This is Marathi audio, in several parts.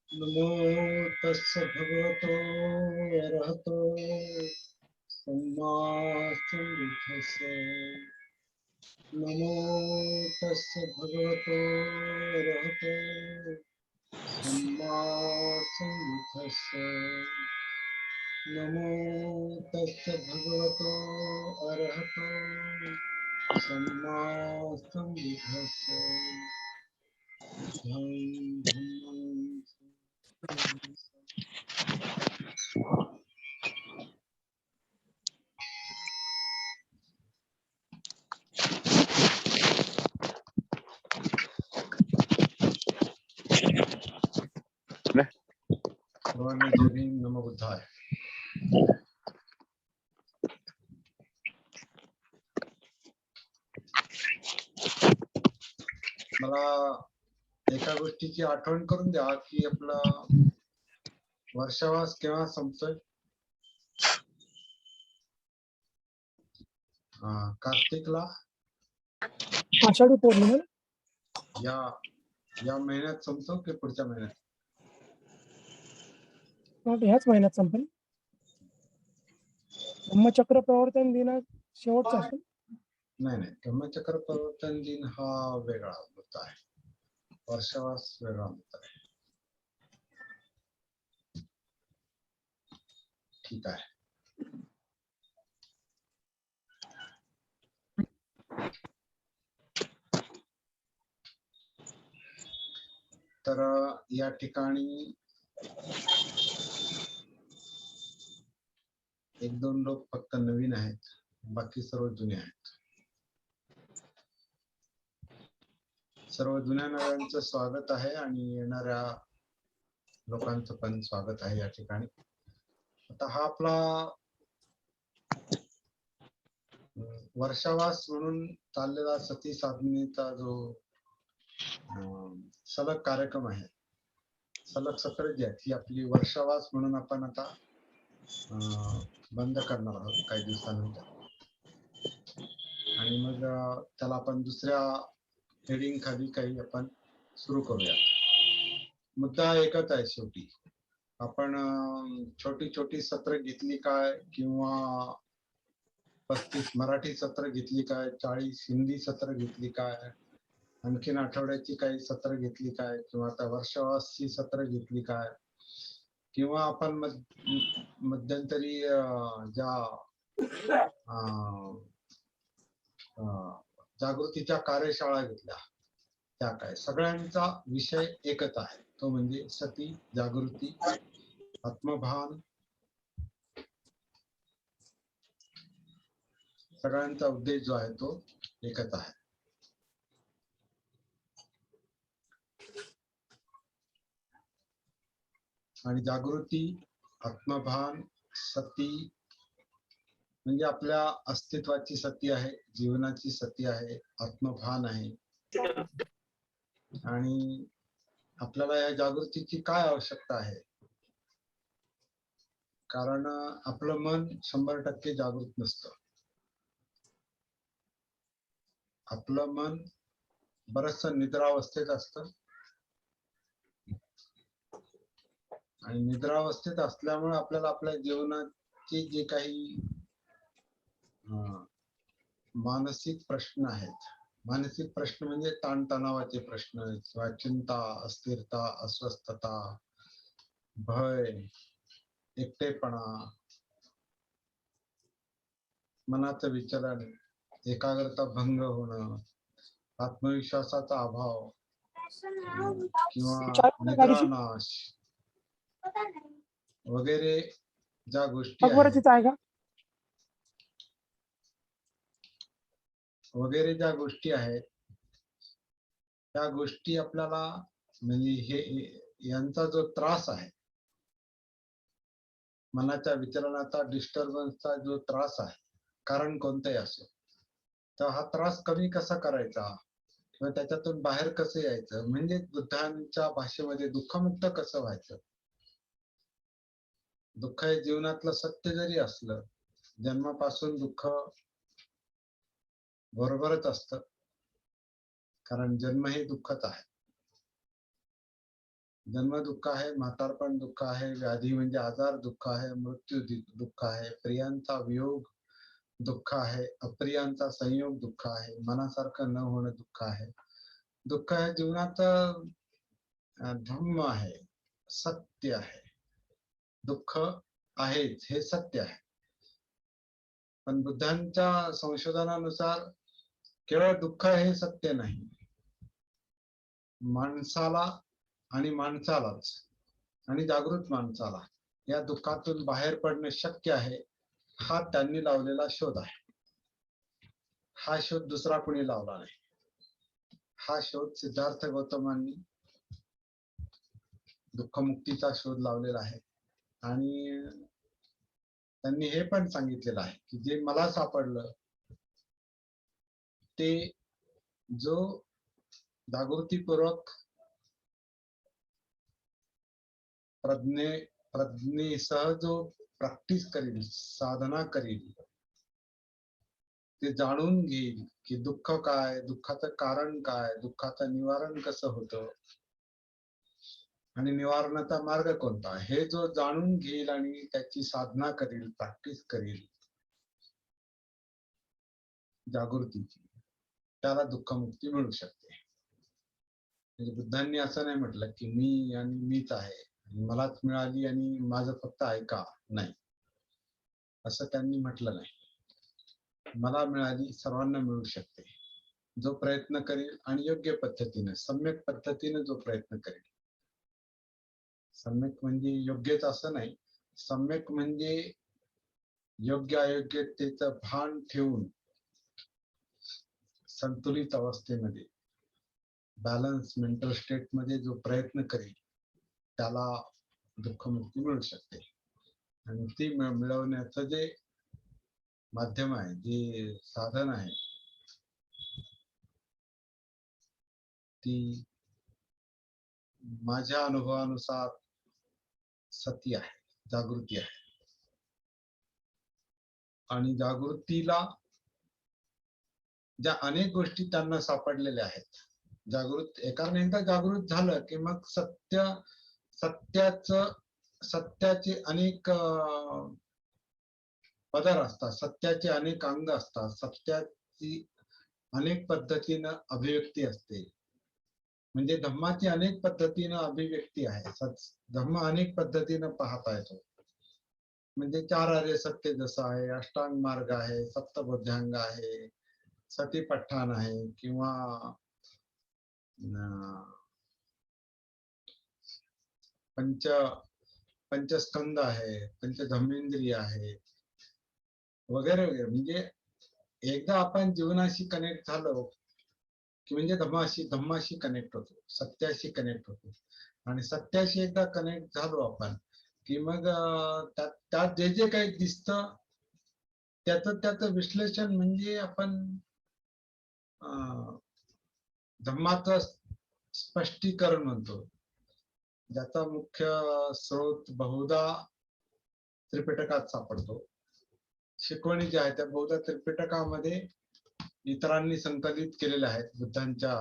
नमो तस्य भगवतो अरहतो सम्मा सम्बुद्धस्य। नमो तस्य भगवतो अरहतो सम्मा सम्बुद्धस्य। नमो तस्य भगवतो अरहतो सम्मा सम्बुद्धस्य। सर्वांना जय भीम, नमो बुद्धाय. मला एका गोष्टीची आठवण करून द्या की आपला वर्षावास केव्हा संपतोय. कार्तिकला आषाढी पौर्णिमा या महिन्यात संपतो की पुढच्या महिन्यात. ह्याच महिन्यात संपेल. धम्मचक्र प्रवर्तन दिन शेवटचा असेल. नाही, धम्मचक्र प्रवर्तन दिन हा वेगळा मुद्दा आहे, वर्षावास वेगळा मुद्दा आहे. ठीक आहे. तर या ठिकाणी एक दोन लोक फक्त नवीन आहेत, बाकी सर्व जुने आहेत. सर्व जुन्या नव्यांचं स्वागत आहे आणि येणाऱ्या लोकांचं पण स्वागत आहे या ठिकाणी. आता हा आपला वर्षावास म्हणून चाललेला सती साधनेचा जो सलग कार्यक्रम आहे, सलग सत्र जी आहेत, ही आपली वर्षावास म्हणून आपण आता बंद करणार आहोत काही दिवसानंतर. आणि मग त्याला आपण दुसऱ्या हेडिंग खाली काही आपण सुरू करूया. मुद्दा एकच आहे शेवटी. आपण छोटी छोटी सत्र घेतली काय, किंवा 35 मराठी सत्र घेतली काय, 40 हिंदी सत्र घेतली काय, आणखीन आठवड्याची काही सत्र घेतली काय, किंवा आता वर्षावासची सत्र घेतली काय, किंवा आपण मध्यंतरी ज्या जागृतीच्या कार्यशाळा घेतल्या त्या काय, सगळ्यांचा विषय एकच आहे, तो म्हणजे सती, जागृती, आत्मभान. सगळ्यांचा उद्देश जो आहे तो एकच आहे. आणि जागृती, आत्मभान, सती म्हणजे आपल्या अस्तित्वाची सती आहे, जीवनाची सती आहे, आत्मभान आहे. आणि आपल्याला या जागृतीची काय आवश्यकता आहे, कारण आपलं मन 100% जागृत नसतं. आपलं मन बरचस निद्रावस्थेत असतं, आणि निद्रावस्थेत असल्यामुळे आपल्याला आपल्या जीवनाचे जे काही मानसिक प्रश्न आहेत, मानसिक प्रश्न म्हणजे ताणतणावाचे प्रश्न किंवा चिंता, अस्थिरता, अस्वस्थता, भय, एकटेपणा, मनाचं विचलन, एकाग्रता भंग होणं, आत्मविश्वासाचा अभाव किंवा निद्रानाश वगैरे ज्या गोष्टी आहेत, वगैरे ज्या गोष्टी आहेत, त्या गोष्टी आपल्याला म्हणजे हे यांचा जो त्रास आहे, मनाच्या विचलनाचा, डिस्टर्बन्सचा जो त्रास आहे, कारण कोणतंही असो, तर हा त्रास कमी कसा करायचा किंवा त्याच्यातून बाहेर कसं यायचं, म्हणजे बुद्धांच्या भाषेमध्ये दुःखमुक्त कसं व्हायचं. दुःख हे जीवनातलं सत्य जरी असलं, जन्मापासून दुःख बरोबरच असतं, कारण जन्म हे दुःखच आहे. जन्म दुःख आहे, म्हातारपण दुःख आहे, व्याधी म्हणजे आजार दुःख आहे, मृत्यू दुःख आहे, प्रियांचा वियोग दुःख आहे, अप्रियांचा संयोग दुःख आहे, मनासारखं न होणं दुःख आहे. दुःख हे जीवनाचं धम्म आहे, सत्य आहे. दुःख आहेच हे सत्य आहे. पण बुद्धांच्या संशोधनानुसार केवळ दुःख हे सत्य नाही. माणसाला आणि माणसालाच आणि जागृत माणसाला या दुःखातून बाहेर पडणे शक्य आहे, हा त्यांनी लावलेला शोध आहे. हा शोध दुसरा कोणी लावला नाही. हा शोध सिद्धार्थ गौतमांनी दुःखमुक्तीचा शोध लावलेला आहे. आणि त्यांनी हे पण सांगितलेलं आहे की जे मला सापडलं ते जो जागृतीपूर्वक प्रज्ञेसह जो प्रॅक्टिस करील, साधना करील, ते जाणून घेईल की दुःख काय, दुःखाचं कारण काय, दुःखाचं निवारण कसं होतं आणि निवारणाचा मार्ग कोणता, हे जो जाणून घेईल आणि त्याची साधना करील, प्रॅक्टिस करील जागृतीची, त्याला दुःखमुक्ती मिळू शकते. म्हणजे बुद्धांनी असं नाही म्हटलं की मी आणि मीच आहे, मलाच मिळाली आणि माझं फक्त ऐका, नाही, असं त्यांनी म्हटलं नाही. मला मिळाली, सर्वांना मिळू शकते. जो प्रयत्न करेल आणि योग्य पद्धतीने, सम्यक पद्धतीने जो प्रयत्न करेल. सम्यक म्हणजे योग्यच असं नाही, सम्यक म्हणजे योग्य अयोग्यतेचं भान ठेवून संतुलित अवस्थेमध्ये, बॅलन्स मेंटल स्टेट मध्ये जो प्रयत्न करेल त्याला दुःखमुक्ती मिळू शकते. आणि ती मिळवण्याचं जे माध्यम आहे, जे साधन आहे, ती माझ्या अनुभवानुसार सती आहे, जागृती आहे. आणि जागृतीला ज्या अनेक गोष्टी त्यांना सापडलेल्या आहेत, एकाने एकदा जागृत झालं की मग सत्याचे अनेक पदर असतात, सत्याचे अनेक अंग असतात, सत्याची अनेक पद्धतीनं अभिव्यक्ती असते. म्हणजे धम्माची अनेक पद्धतीनं अभिव्यक्ती आहे. धम्म अनेक पद्धतीनं पाहता येतो. म्हणजे 4 आर्य सत्य जसं आहे, अष्टांग मार्ग आहे, सप्तबोध्यांग आहे, सतीपठ्ठान आहे, किंवा पंचस्कंद आहे, पंचधम्मेंद्रिय आहे, वगैरे वगैरे. म्हणजे एकदा आपण जीवनाशी कनेक्ट झालो की म्हणजे धम्माशी कनेक्ट होतो, सत्याशी कनेक्ट होतो. आणि सत्याशी एकदा कनेक्ट झालो आपण की मग त्यात जे जे काही दिसतं त्याचं विश्लेषण म्हणजे आपण धम्माचं स्पष्टीकरण म्हणतो, ज्याचा मुख्य स्रोत बहुधा त्रिपिटकात सापडतो. शिकवणी ज्या आहेत त्या बहुधा त्रिपिटकामध्ये इतरांनी संकलित केलेल्या आहेत, बुद्धांच्या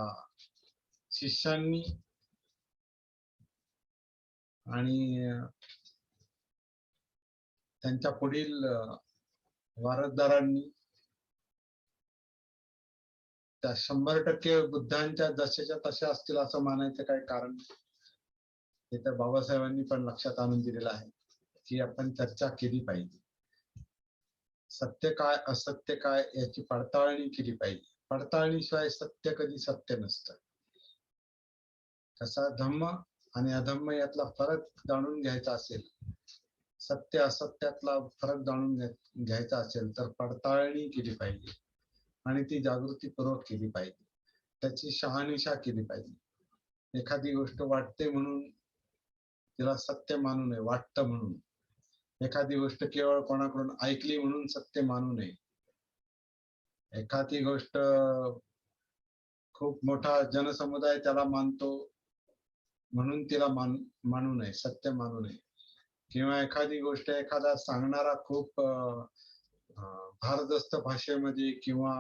शिष्यांनी आणि त्यांच्या पुढील वारसदारांनी. त्या 100% बुद्धांच्या जशाच्या तशा असतील असं मानायचं काही कारण नाही. हे तर बाबासाहेबांनी पण लक्षात आणून दिलेलं आहे की आपण चर्चा केली पाहिजे. सत्य काय, असत्य काय याची पडताळणी केली पाहिजे. पडताळणीशिवाय सत्य कधी सत्य नसतं. तसा धम्म आणि अधम्म यातला फरक जाणून घ्यायचा असेल, सत्य असत्यातला फरक जाणून घ्यायचा असेल तर पडताळणी केली पाहिजे आणि ती जागृतीपूर्वक केली पाहिजे. त्याची शहानिशा केली पाहिजे. एखादी गोष्ट वाटते म्हणून तिला सत्य मानू नये, वाटतं म्हणून. एखादी गोष्ट केवळ कोणाकडून ऐकली म्हणून सत्य मानू नये. एखादी गोष्ट खूप मोठा जनसमुदाय त्याला मानतो म्हणून तिला मानू नये, सत्य मानू नये. किंवा एखादी गोष्ट एखादा सांगणारा खूप भारदस्त भाषेमध्ये किंवा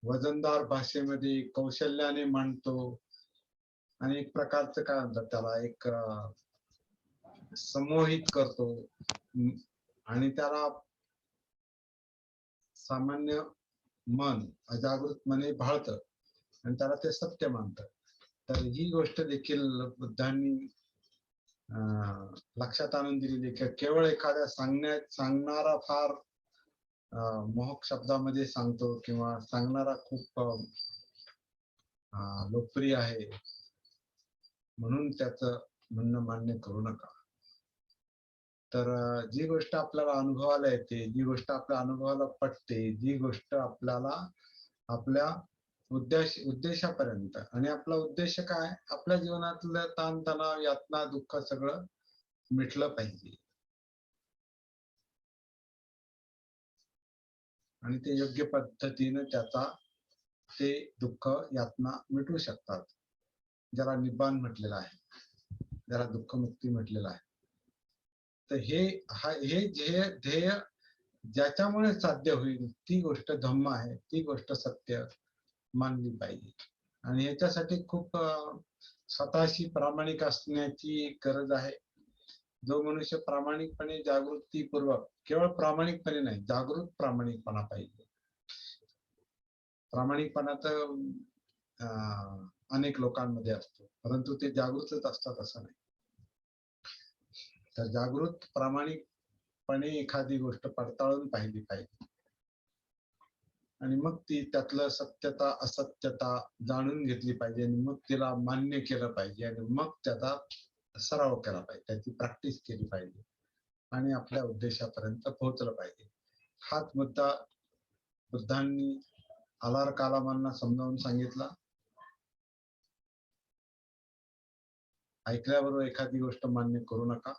वजनदार भाषेमध्ये कौशल्याने मांडतो आणि एक प्रकारचं काय म्हणतात त्याला, एक संमोहित करतो आणि त्याला सामान्य मन अजागृतपणे भाळतं आणि त्याला ते सत्य मानतं. तर ही गोष्ट देखील बुद्धांनी लक्षात आणून दिलेली, की केवळ एखाद्या सांगणारा फार मोहक शब्दामध्ये सांगतो किंवा सांगणारा खूप लोकप्रिय आहे म्हणून त्याचं म्हणणं मान्य करू नका. तर जी गोष्ट आपल्याला अनुभवाला येते, जी गोष्ट आपल्या अनुभवाला पटते, जी गोष्ट आपल्याला आपल्या उद्देशापर्यंत, आणि आपला उद्देश काय, आपल्या जीवनातलं ताणतणाव, यातना, दुःख सगळं मिटलं पाहिजे आणि ते योग्य पद्धतीने त्याचा ते दुःख यातना मिटू शकतात, ज्याला निब्बाण म्हटलेलं आहे, ज्याला दुःखमुक्ती म्हटलेलं आहे. तर हे ध्येय ज्याच्यामुळे साध्य होईल ती गोष्ट धम्म आहे, ती गोष्ट सत्य मानली पाहिजे. आणि याच्यासाठी खूप स्वतःशी प्रामाणिक असण्याची गरज आहे. जो मनुष्य प्रामाणिकपणे, जागृतीपूर्वक, केवळ प्रामाणिकपणे नाही, जागृत प्रामाणिकपणा पाहिजे. प्रामाणिकपणा तर अनेक लोकांमध्ये असतो, परंतु ते जागृतच असतात असं नाही. तर जागृत प्रामाणिकपणे एखादी गोष्ट पडताळून पाहिली पाहिजे आणि मग ती त्यातलं सत्यता असत्यता जाणून घेतली पाहिजे आणि मग तिला मान्य केलं पाहिजे आणि मग त्याचा सराव केला पाहिजे, त्याची प्रॅक्टिस केली पाहिजे आणि आपल्या उद्देशापर्यंत पोहोचलं पाहिजे. हाच मुद्दा बुद्धांनी आलार कालामांना समजावून सांगितला. ऐकल्याबरोबर एखादी गोष्ट मान्य करू नका,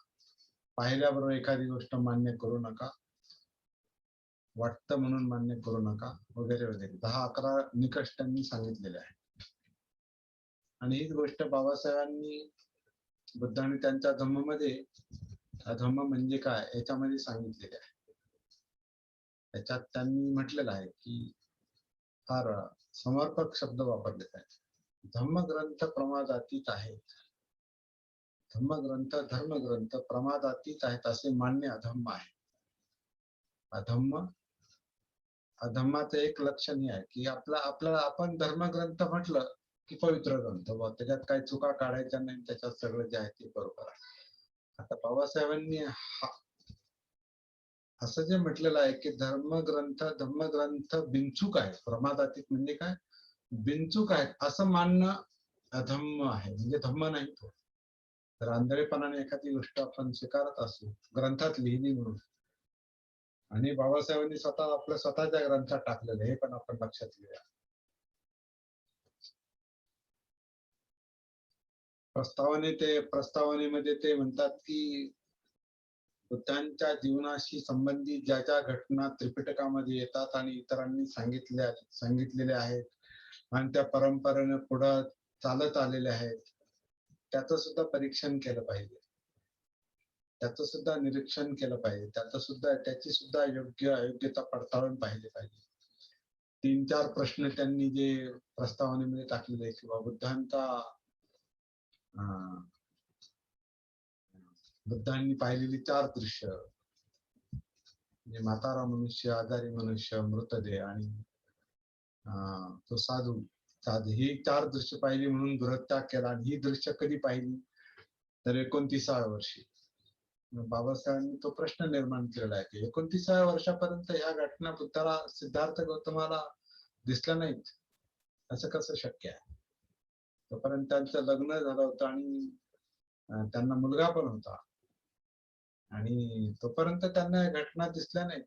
पाहिल्याबरोबर एखादी गोष्ट मान्य करू नका, वाटतं म्हणून मान्य करू नका, वगैरे वगैरे 10-11 निकष त्यांनी सांगितलेले आहेत. आणि हीच गोष्ट बाबासाहेबांनी बुद्धांनी त्यांच्या धम्ममध्ये, धम्म म्हणजे काय याच्यामध्ये सांगितलेले आहे. त्याच्यात त्यांनी म्हटलेलं आहे की फार समर्पक शब्द वापरलेला आहे. धम्मग्रंथ प्रमादातीत आहेत, धम्मग्रंथ धर्मग्रंथ प्रमादातीत आहेत असे मानणे अधम्म आहे. अधम्माचं एक लक्षण हे आहे की आपल्याला आपण धर्मग्रंथ म्हटलं की पवित्र ग्रंथ, त्याच्यात काही चुका काढायच्या नाही, त्याच्यात सगळं जे आहे ते बरोबर आहे. आता बाबासाहेबांनी असं जे म्हटलेलं आहे की धर्मग्रंथ बिनचूक आहे, प्रमादातीत म्हणजे काय, बिनचूक आहेत असं मानणं अधम्म आहे, म्हणजे धम्म नाही तो. तर आंधळेपणाने एखादी गोष्ट आपण स्वीकारत असू, ग्रंथात लिहिली म्हणून, आणि बाबासाहेबांनी स्वतः आपल्या स्वतःच्या ग्रंथात टाकलेलं, हे पण आपण लक्षात घेऊया. प्रस्तावनेमध्ये ते म्हणतात की बुद्धांच्या जीवनाशी संबंधित ज्या ज्या घटना त्रिपिटकामध्ये येतात आणि इतरांनी सांगितलेल्या आहेत आणि त्या परंपरेने पुढे चालत आलेल्या आहेत, त्याचं सुद्धा परीक्षण केलं पाहिजे, त्याचं सुद्धा निरीक्षण केलं पाहिजे, त्याची सुद्धा योग्यता पडताळून पाहिजे. 3-4 प्रश्न त्यांनी जे प्रस्तावनेमध्ये टाकलेले किंवा बुद्धांनी पाहिलेली 4 दृश्य, म्हणजे म्हातारा मनुष्य, आजारी मनुष्य, मृतदेह आणि तो साधू, ही 4 दृश्य पाहिली म्हणून गृहत्याग केला. आणि ही दृश्य कधी पाहिली तर 29व्या वर्षी. बाबासाहेबांनी तो प्रश्न निर्माण केलेला आहे की 29व्या वर्षापर्यंत ह्या घटना बुद्धाला, सिद्धार्थ गौतमाला दिसल्या नाहीत, असं कसं शक्य आहे? तोपर्यंत त्यांचं लग्न झालं होतं आणि त्यांना मुलगा पण होता आणि तोपर्यंत त्यांना या घटना दिसल्या नाहीत,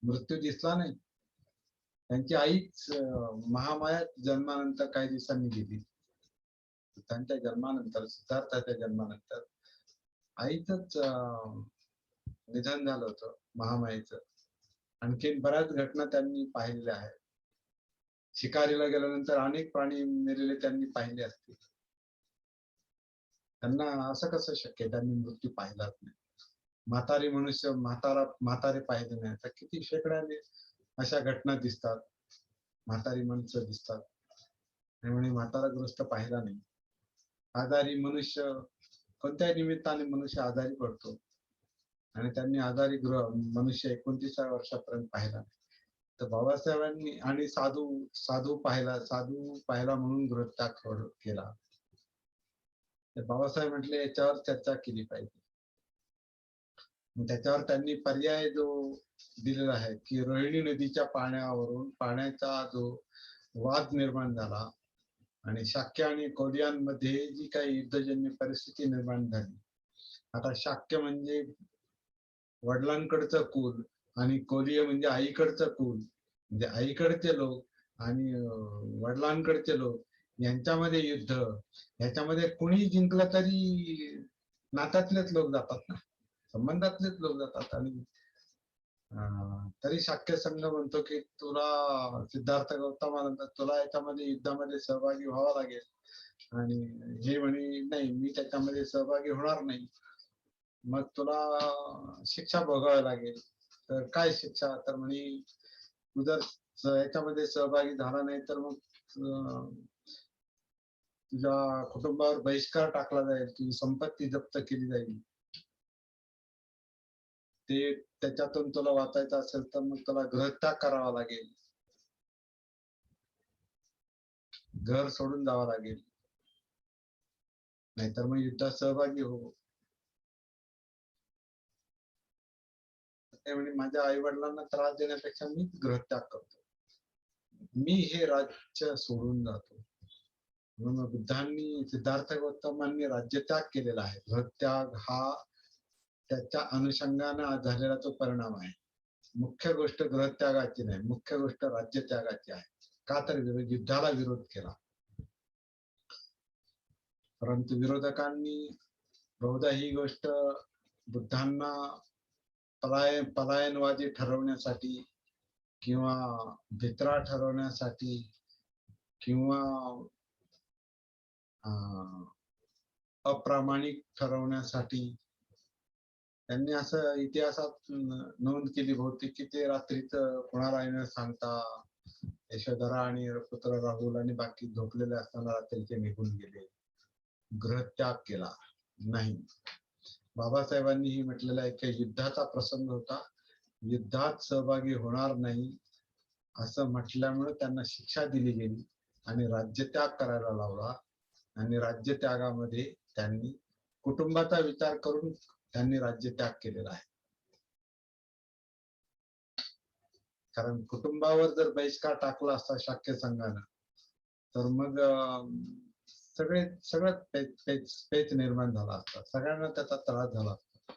मृत्यू दिसला नाही. त्यांची आईच महामाया जन्मानंतर काही दिवसांनी गेली. त्यांच्या जन्मानंतर, सिद्धार्थाच्या जन्मानंतर आईच निधन झालं होतं महामाईचं. आणखीन बऱ्याच घटना त्यांनी पाहिलेल्या आहेत. शिकारीला गेल्यानंतर अनेक प्राणी मेलेले त्यांनी पाहिले असतील. त्यांना असं कसं शक्य त्यांनी मृत्यू पाहिलाच नाही. म्हातारे पाहिले नाही तर किती शेकड्याने अशा घटना दिसतात. म्हातारी माणसं दिसतात आणि म्हाताराग्रस्त पाहिला नाही. आजारी मनुष्य कोणत्याही निमित्ताने मनुष्य आजारी पडतो आणि त्यांनी आजारी मनुष्य 29व्या वर्षापर्यंत पाहिला नाही. तर बाबासाहेबांनी आणि साधू पाहिला म्हणून गृहत्याग केला. तर बाबासाहेब म्हटले याच्यावर चर्चा केली पाहिजे. त्याच्यावर त्यांनी पर्याय जो दिलेला आहे की रोहिणी नदीच्या पाण्याचा जो वाद निर्माण झाला आणि शाक्य आणि कोलियांमध्ये जी काही युद्धजन्य परिस्थिती निर्माण झाली. आता शाक्य म्हणजे वडिलांकडचं कुल आणि कोलिय म्हणजे आईकडचं कुल, म्हणजे आईकडचे लोक आणि वडिलांकडचे लोक यांच्यामध्ये युद्ध. ह्याच्यामध्ये कुणी जिंकलं तरी नात्यातलेच लोक जातात ना, संबंधातलेच लोक जातात. आणि तरी शाक्य संघ म्हणतो की तुला सिद्धार्थ गौतमानंतर तुला याच्यामध्ये युद्धामध्ये सहभागी व्हावा लागेल आणि हे म्हणे नाही मी त्याच्यामध्ये सहभागी होणार नाही, मग तुला शिक्षा भोगावी लागेल. तर काय शिक्षा? तर म्हणे तू जर याच्यामध्ये सहभागी झाला नाही तर मग तुझ्या कुटुंबावर बहिष्कार टाकला जाईल, तुझी संपत्ती जप्त केली जाईल. ते त्याच्यातून तुला वाचायचं असेल तर मग तुला गृहत्याग करावा लागेल, घर सोडून जावं लागेल, नाहीतर मग युद्धात सहभागी हो. ते म्हणजे माझ्या आई वडिलांना त्रास देण्यापेक्षा मी गृहत्याग करतो, मी हे राज्य सोडून जातो. म्हणून बुद्धांनी सिद्धार्थ गौतमांनी राज्यत्याग केलेला आहे. गृहत्याग हा त्याच्या अनुषंगाने झालेला तो परिणाम आहे. मुख्य गोष्ट गृहत्यागाची नाही, मुख्य गोष्ट राज्यत्यागाची आहे. का तर युद्धाला विरोध केला. परंतु विरोधकांनी बहुधा ही गोष्ट बुद्धांना पलायनवादी ठरवण्यासाठी किंवा भित्रा ठरवण्यासाठी किंवा अप्रामाणिक ठरवण्यासाठी त्यांनी असं इतिहासात नोंद केली बहुतेक की ते रात्रीच कोणाला न सांगता यशोधरा आणि पुत्र राहुल आणि बाकी झोपलेले असताना रात्रीचे निघून गेले, गृहत्याग केला नाही. बाबासाहेबांनीही म्हटलेलं आहे की युद्धाचा प्रसंग होता, युद्धात सहभागी होणार नाही असं म्हटल्यामुळे त्यांना शिक्षा दिली गेली आणि राज्यत्याग करायला लावला. आणि राज्यत्यागामध्ये त्यांनी कुटुंबाचा विचार करून त्यांनी राज्यत्याग केलेला आहे. कारण कुटुंबावर जर बहिष्कार टाकला असता शाक्य संघानं तर मग सगळं पेच निर्माण झाला असता, सगळ्यांना त्याचा त्रास झाला असता.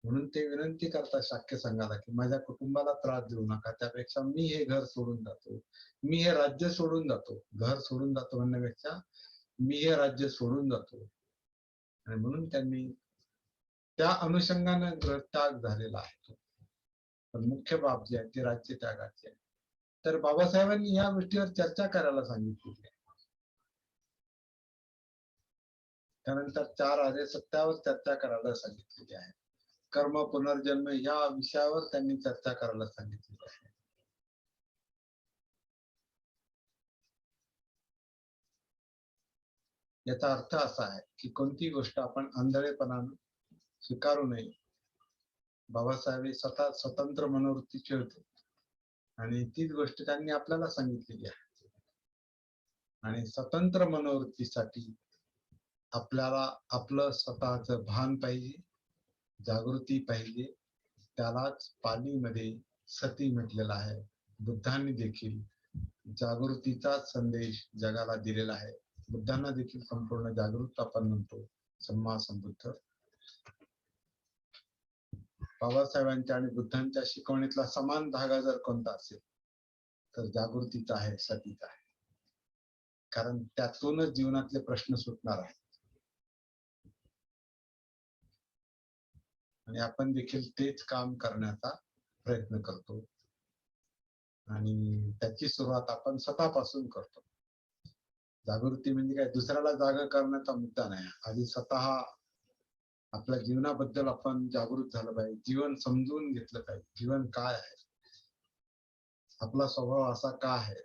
म्हणून ते विनंती करतात शाक्य संघाला की माझ्या कुटुंबाला त्रास देऊ नका, त्यापेक्षा मी हे घर सोडून जातो, मी हे राज्य सोडून जातो. घर सोडून जातो म्हणण्यापेक्षा मी हे राज्य सोडून जातो. आणि म्हणून त्यांनी त्या अनुषंगाने गृहत्याग झालेला आहे. पण मुख्य बाब जी आहे ती राज्यत्यागाची आहे. तर बाबासाहेबांनी या गोष्टीवर चर्चा करायला सांगितली. त्यानंतर 4 आर्य सत्यावर चर्चा करायला सांगितलेली आहे. कर्म पुनर्जन्म या विषयावर त्यांनी चर्चा करायला सांगितलेली आहे. याचा अर्थ असा आहे की कोणती गोष्ट आपण आंधळेपणाने स्वीकारू नये. बाबासाहेब स्वतः स्वतंत्र मनोवृत्तीचे होते आणि तीच गोष्ट त्यांनी आपल्याला सांगितलेली आहे. आणि स्वतंत्र मनोवृत्तीसाठी आपल्याला आपलं स्वतःचं भान पाहिजे, जागृती पाहिजे. त्यालाच पालीमध्ये सती म्हटलेला आहे. बुद्धांनी देखील जागृतीचा संदेश जगाला दिलेला आहे. बुद्धांना देखील संपूर्ण जागृत आपण म्हणतो, सम्मा संबुद्ध. बाबासाहेबांच्या आणि बुद्धांच्या शिकवणीतला समान धागा जर कोणता असेल तर जागृतीचा आहे, सतीचा आहे. कारण त्यातूनच जीवनातले प्रश्न सुटणार आहेत. आणि आपण देखील तेच काम करण्याचा प्रयत्न करतो आणि त्याची सुरुवात आपण स्वतःपासून करतो. जागृती म्हणजे काय, दुसऱ्याला जागा करण्याचा मुद्दा नाही. आधी स्वतः आपल्या जीवनाबद्दल आपण जागृत झालं पाहिजे, जीवन समजून घेतलं पाहिजे. जीवन काय आहे, आपला स्वभाव असा का आहे,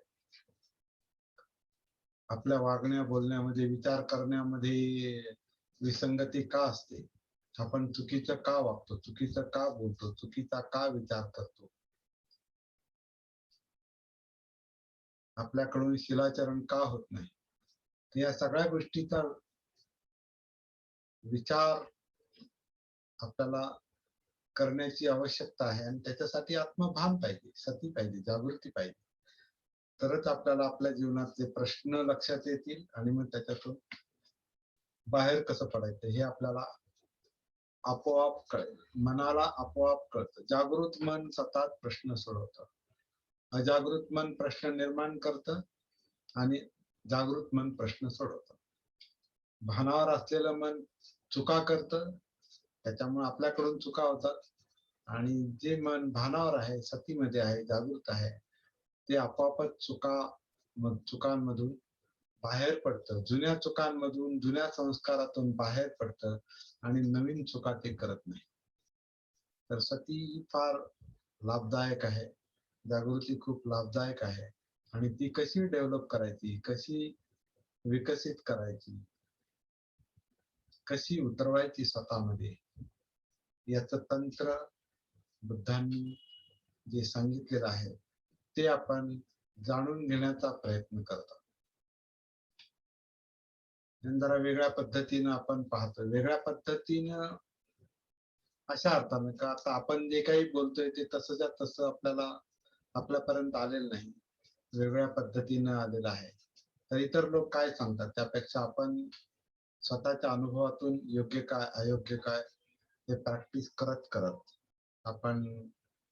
आपल्या वागण्या बोलण्यामध्ये विचार करण्यामध्ये विसंगती का असते, आपण चुकीचं का वागतो, चुकीचं का बोलतो, चुकीचा का विचार करतो, आपल्याकडून शिलाचरण का होत नाही. या सगळ्या गोष्टीचा विचार आपल्याला करण्याची आवश्यकता आहे आणि त्याच्यासाठी आत्मभान पाहिजे, सती पाहिजे, जागृती पाहिजे. तरच आपल्याला आपल्या जीवनातले प्रश्न लक्षात येतील आणि मग त्याच्यातून बाहेर कसं पडायचं हे आपल्याला आपोआप कळेल. मनाला आपोआप कळतं. जागृत मन सतत प्रश्न सोडवतं, अजागृत मन प्रश्न निर्माण करतं आणि जागृत मन प्रश्न सोडवतं. भानावर असलेलं मन चुका करतं, त्याच्यामुळे आपल्याकडून चुका होतात. आणि जे मन भानावर आहे, सतीमध्ये आहे, जागृत आहे, ते आपोआपच चुकांमधून बाहेर पडतं. जुन्या चुकांमधून, जुन्या संस्कारातून बाहेर पडतं आणि नवीन चुका ते करत नाही. तर सती फार लाभदायक आहे, जागृती खूप लाभदायक आहे. आणि ती कशी डेव्हलप करायची, कशी विकसित करायची, कशी उतरवायची स्वतःमध्ये, याचं तंत्र बुद्धांनी जे सांगितलेलं आहे ते आपण जाणून घेण्याचा प्रयत्न करतो. जरा वेगळ्या पद्धतीनं आपण पाहतो, वेगळ्या पद्धतीनं अशा अर्थानं का आता आपण जे काही बोलतोय ते तसंच्या तसं आपल्यापर्यंत आलेलं नाही, वेगळ्या पद्धतीनं आलेलं आहे. तर इतर लोक काय सांगतात त्यापेक्षा आपण स्वतःच्या अनुभवातून योग्य काय अयोग्य काय हे प्रॅक्टिस करत करत आपण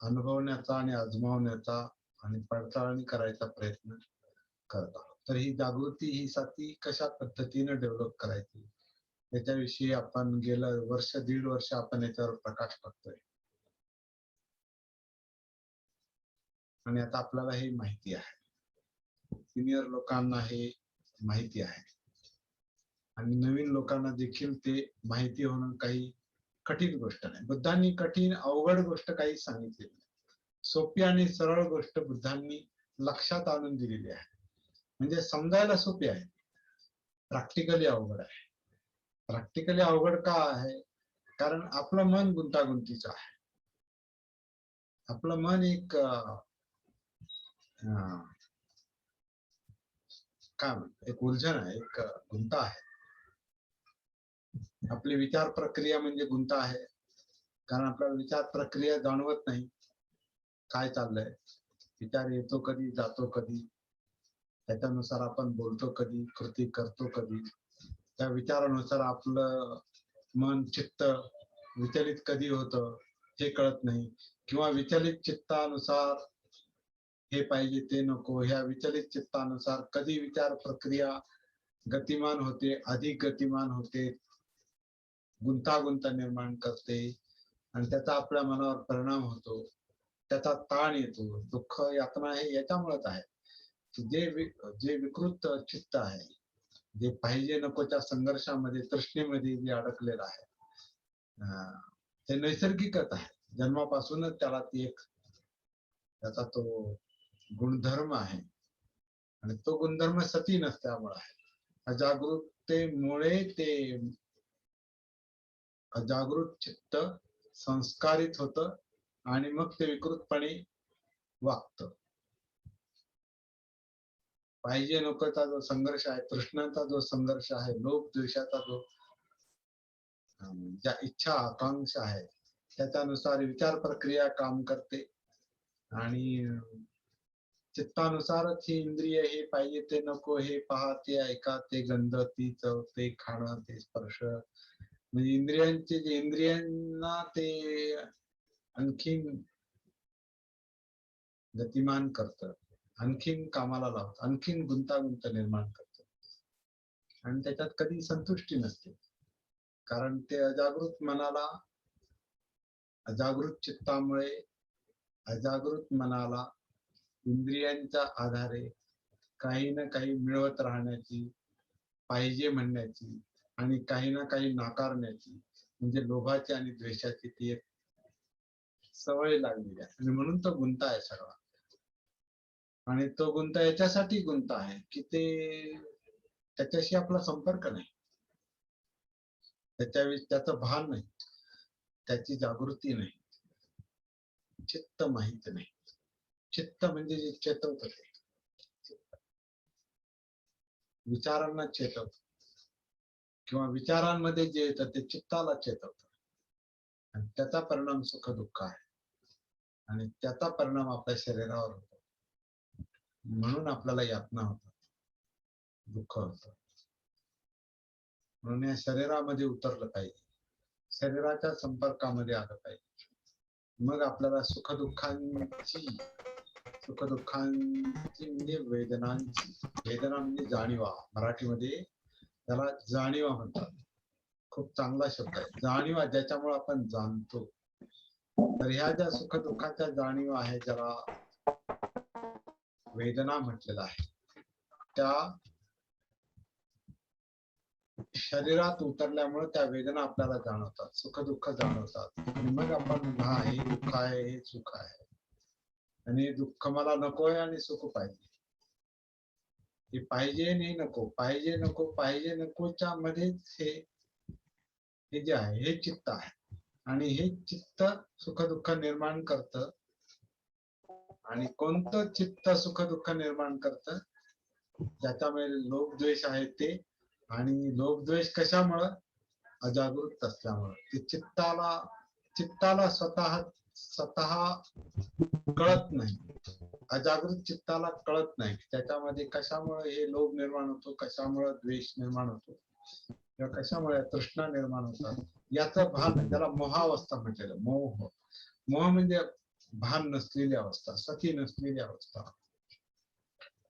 अनुभवण्याचा आणि आजमावण्याचा आणि पडताळणी करायचा प्रयत्न करत आहोत. तर ही जागृती ही सती कशा पद्धतीने डेव्हलप करायची याच्याविषयी आपण गेलं वर्ष दीड वर्ष आपण याच्यावर प्रकाश टाकतोय आणि आता आपल्याला हे माहिती आहे, सिनियर लोकांना हे माहिती आहे आणि नवीन लोकांना देखील ते माहिती होणं काही कठीण गोष्ट नाही. बुद्धांनी कठीण अवघड गोष्ट काही सांगितली नाही, सोपी आणि सरळ गोष्ट बुद्धांनी लक्षात आणून दिलेली आहे. म्हणजे समजायला सोपी आहे, प्रॅक्टिकली अवघड आहे. प्रॅक्टिकली अवघड का आहे, कारण आपलं मन गुंतागुंतीचं आहे. आपलं मन एक काय म्हणतो, एक उलझन आहे, एक गुंता आहे. आपली विचार प्रक्रिया म्हणजे गुंता आहे, कारण आपल्याला विचार प्रक्रिया जाणवत नाही काय चाललंय. विचार येतो कधी, जातो कधी, त्याच्यानुसार आपण बोलतो कधी, कृती करतो कधी, त्या विचारानुसार आपलं मन चित्त विचलित कधी होतं हे कळत नाही, किंवा विचलित चित्तानुसार हे पाहिजे ते नको, ह्या विचलित चित्तानुसार कधी विचार प्रक्रिया गतिमान होते, अधिक गतिमान होते, गुंतागुंत निर्माण करते आणि त्याचा आपल्या मनावर परिणाम होतो, त्याचा ताण येतो, दुःख यातना हे याच्यामुळेच आहे. जे विकृत चित्त आहे, जे पाहिजे नकोच्या संघर्षामध्ये तृष्णेमध्ये जे अडकलेलं आहे, ते नैसर्गिकच आहे. जन्मापासूनच त्याला ती एक त्याचा तो गुणधर्म आहे आणि तो गुणधर्म सती नसल्यामुळे आहे. अजागृततेमुळे ते अजागृत चित्त संस्कारित होतं आणि मग ते विकृतपणे वागतं. पाहिजे नकोचा जो संघर्ष आहे, तृष्णाचा जो संघर्ष आहे, लोभ द्वेषाचा जो ज्या इच्छा आकांक्षा आहे त्याच्यानुसार विचार प्रक्रिया काम करते आणि चित्तानुसारच ही इंद्रिय हे पाहिजे ते नको, हे पहा ते ऐका, ते गंध, ती चव, ते खाणं, ते स्पर्श, म्हणजे इंद्रियांना ते आणखीन गतिमान करतं, आणखीन कामाला लावतं, आणखीन गुंतागुंत निर्माण करतं आणि त्याच्यात कधी संतुष्टी नसते, कारण ते अजागृत मनाला अजागृत चित्तामुळे अजागृत मनाला इंद्रियांच्या आधारे काही ना काही मिळवत राहण्याची, पाहिजे म्हणण्याची आणि काही ना काही नाकारण्याची, म्हणजे लोभाची आणि द्वेषाची ती एक सवय लागलेली आहे. आणि म्हणून तो गुंता आहे सगळा. आणि तो गुंता याच्यासाठी गुंता आहे की त्याच्याशी आपला संपर्क नाही, त्याचं भान नाही, त्याची जागृती नाही, चित्त माहित नाही. चित्त म्हणजे जे चेतवत ते विचारांना चेतवत, किंवा विचारांमध्ये जे येतं ते चित्ताला चेतवत, आणि त्याचा परिणाम सुख दुःख आहे, आणि त्याचा परिणाम आपल्या शरीरावर होतो. म्हणून आपल्याला यातना होतात, दुःख होतं. म्हणून या शरीरामध्ये उतरलं पाहिजे, शरीराच्या संपर्कामध्ये आलं पाहिजे. मग आपल्याला सुखदुःखांची म्हणजे वेदनांची, वेदना म्हणजे जाणीवा, मराठीमध्ये त्याला जाणीवा म्हणतात. खूप चांगला शब्द आहे जाणीवा, ज्याच्यामुळे आपण जाणतो. तर ह्या ज्या सुखदुःखाच्या जाणीवा आहे, ज्याला वेदना म्हटलेला आहे, त्या शरीरात उतरल्यामुळे त्या वेदना आपल्याला जाणवतात, सुख दुःख जाणवतात. आणि मग आपण हा हे दुःख आहे, हे सुख आहे, आणि दुःख मला नकोय आणि सुख पाहिजे. हे पाहिजे नाही नको, पाहिजे नको, पाहिजे नकोच्या मध्येच हे जे आहे हे चित्त आहे. आणि हे चित्त सुख दुःख निर्माण करतं. आणि कोणतं चित्त सुख दुःख निर्माण करतं? ज्याच्यामुळे लोभ द्वेष आहे ते. आणि लोभ द्वेष कशामुळं? अजागृत असल्यामुळं. ते चित्ताला स्वतः कळत नाही. अजागृत चित्ताला कळत नाही त्याच्यामध्ये कशामुळे हे लोभ निर्माण होतो, कशामुळे द्वेष निर्माण होतो, किंवा कशामुळे तृष्णा निर्माण होतात, याचं भान, त्याला मोहावस्था म्हटलेलं. मोह म्हणजे भान नसलेली अवस्था, सती नसलेली अवस्था,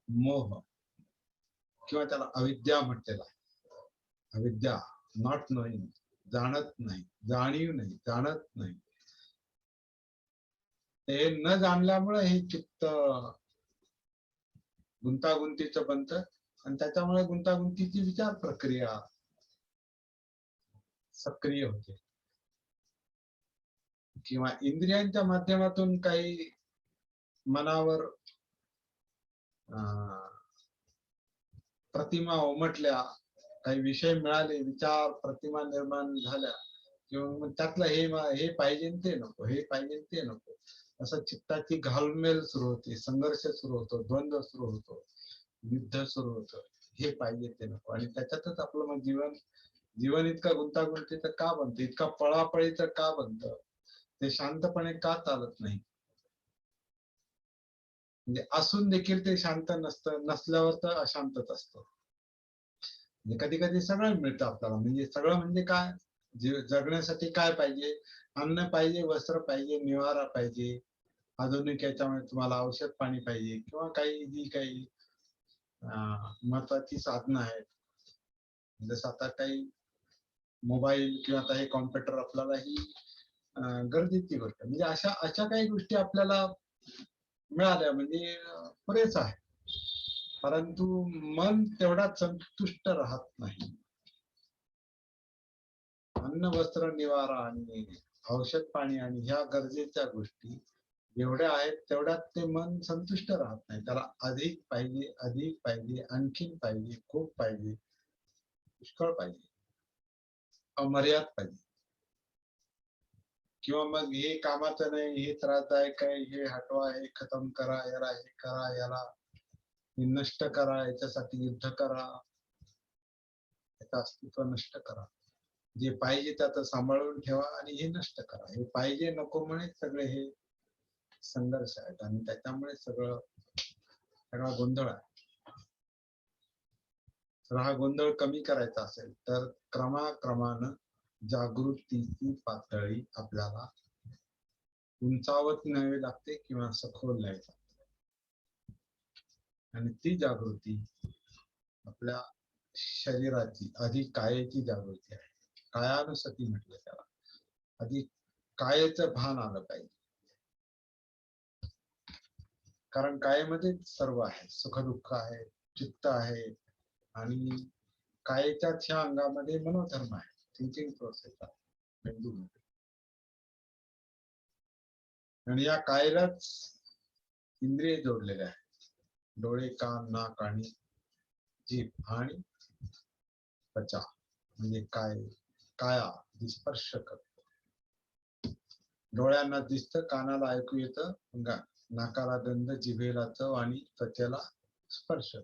मोह, किंवा त्याला अविद्या म्हटलेला आहे. अविद्या, नॉट नोईंग, जाणत नाही, जाणीव नाही, जाणत नाही. ते न जाणल्यामुळे हे चित्त गुंतागुंतीचं बनतं, आणि त्याच्यामुळे गुंतागुंतीची विचार प्रक्रिया सक्रिय होते. किंवा इंद्रियांच्या माध्यमातून काही मनावर प्रतिमा उमटल्या, काही विषय मिळाले, विचार प्रतिमा निर्माण झाल्या, किंवा मग त्यातलं हे पाहिजे ते नको, हे पाहिजे ते नको, असं चित्ताची घालमेल सुरू होते, संघर्ष सुरू होतो, द्वंद्व सुरू होतो, युद्ध सुरू होतं. हे पाहिजे ते नको, आणि त्याच्यातच आपलं मग जीवन इतका गुंतागुंतीचं का बनतं, इतका पळापळीचं का बनतं, ते शांतपणे का चालत नाही? म्हणजे असून देखील ते शांत नसतं, नसल्यावर तर अशांतच असतं. म्हणजे कधी कधी सगळं मिळतं आपल्याला. म्हणजे सगळं म्हणजे काय? जगण्यासाठी काय पाहिजे? अन्न पाहिजे, वस्त्र पाहिजे, निवारा पाहिजे. आधुनिक याच्यामुळे तुम्हाला औषध पाणी पाहिजे, किंवा जी काही महत्वाची साधनं आहेत, जसं आता काही मोबाईल किंवा काही कॉम्प्युटर आपल्याला ही गरजेची गोष्ट. म्हणजे अशा काही गोष्टी आपल्याला मिळाल्या म्हणजे पुरेच आहे. परंतु मन तेवढ्यात संतुष्ट राहत नाही. अन्न वस्त्र निवारा आणि औषध पाणी आणि ह्या गरजेच्या गोष्टी जेवढ्या आहेत तेवढ्यात ते मन संतुष्ट राहत नाही. त्याला अधिक पाहिजे, अधिक पाहिजे, आणखीन पाहिजे, खूप पाहिजे, पुष्कळ पाहिजे, अमर्याद पाहिजे. किंवा मग हे कामाचं नाही, हे त्रासदायक आहे, हे हटवा, हे खतम करा, याला हे करा, याला नष्ट करा, याच्यासाठी युद्ध करा, याचं अस्तित्व नष्ट करा. जे पाहिजे त्याचं सांभाळून ठेवा आणि हे नष्ट करा. हे पाहिजे नको म्हणे सगळे हे संघर्ष आहेत, आणि त्याच्यामुळे सगळा गोंधळ आहे. तर हा गोंधळ कमी करायचा असेल तर क्रमाक्रमानं जागृतीची पातळी आपल्याला उंचावत न्यावी लागते, किंवा सखोल न्यावी लागते. आणि ती जागृती आपल्या शरीराची, आधी कायेची जागृती आहे. कायानुसती म्हटलं त्याला. आधी कायेचं भान आलं पाहिजे, कारण कायेमध्ये सर्व आहे, सुख दुःख आहे, चित्त आहे, आणि कायेच्याच ह्या अंगामध्ये मनोधर्म आहे, थिंकिंग प्रोसेस आहे मेंदूमध्ये. आणि या कायेलाच इंद्रिय जोडलेले आहेत, डोळे, कान, नाक आणि जीभ आणि त्वचा, म्हणजे काया स्पर्श करतो. डोळ्यांना दिसतं, कानाला ऐकू येतं, नाकाला गंध, जिभेला चव आणि त्वचेला स्पर्श,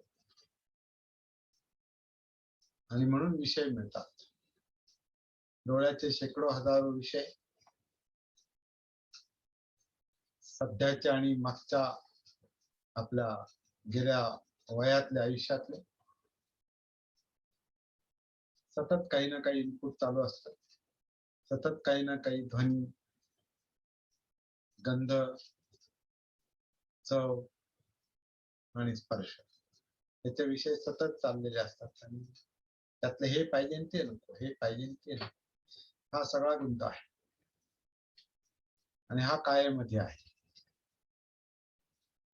आणि म्हणून विषय मिळतात. डोळ्याचे शेकडो हजारो विषय सध्याच्या आणि मागच्या आपल्या गेल्या वयातल्या आयुष्यातले सतत काही ना काही इनपुट चालू असतं, सतत काही ना काही ध्वनी, गंध, चव आणि स्पर्श याचे विषय सतत चाललेले असतात, आणि त्यातले हे पाहिजे ते नको, हे पाहिजे ते नको, हा सगळा गुंत आहे, आणि हा कायेमध्ये आहे.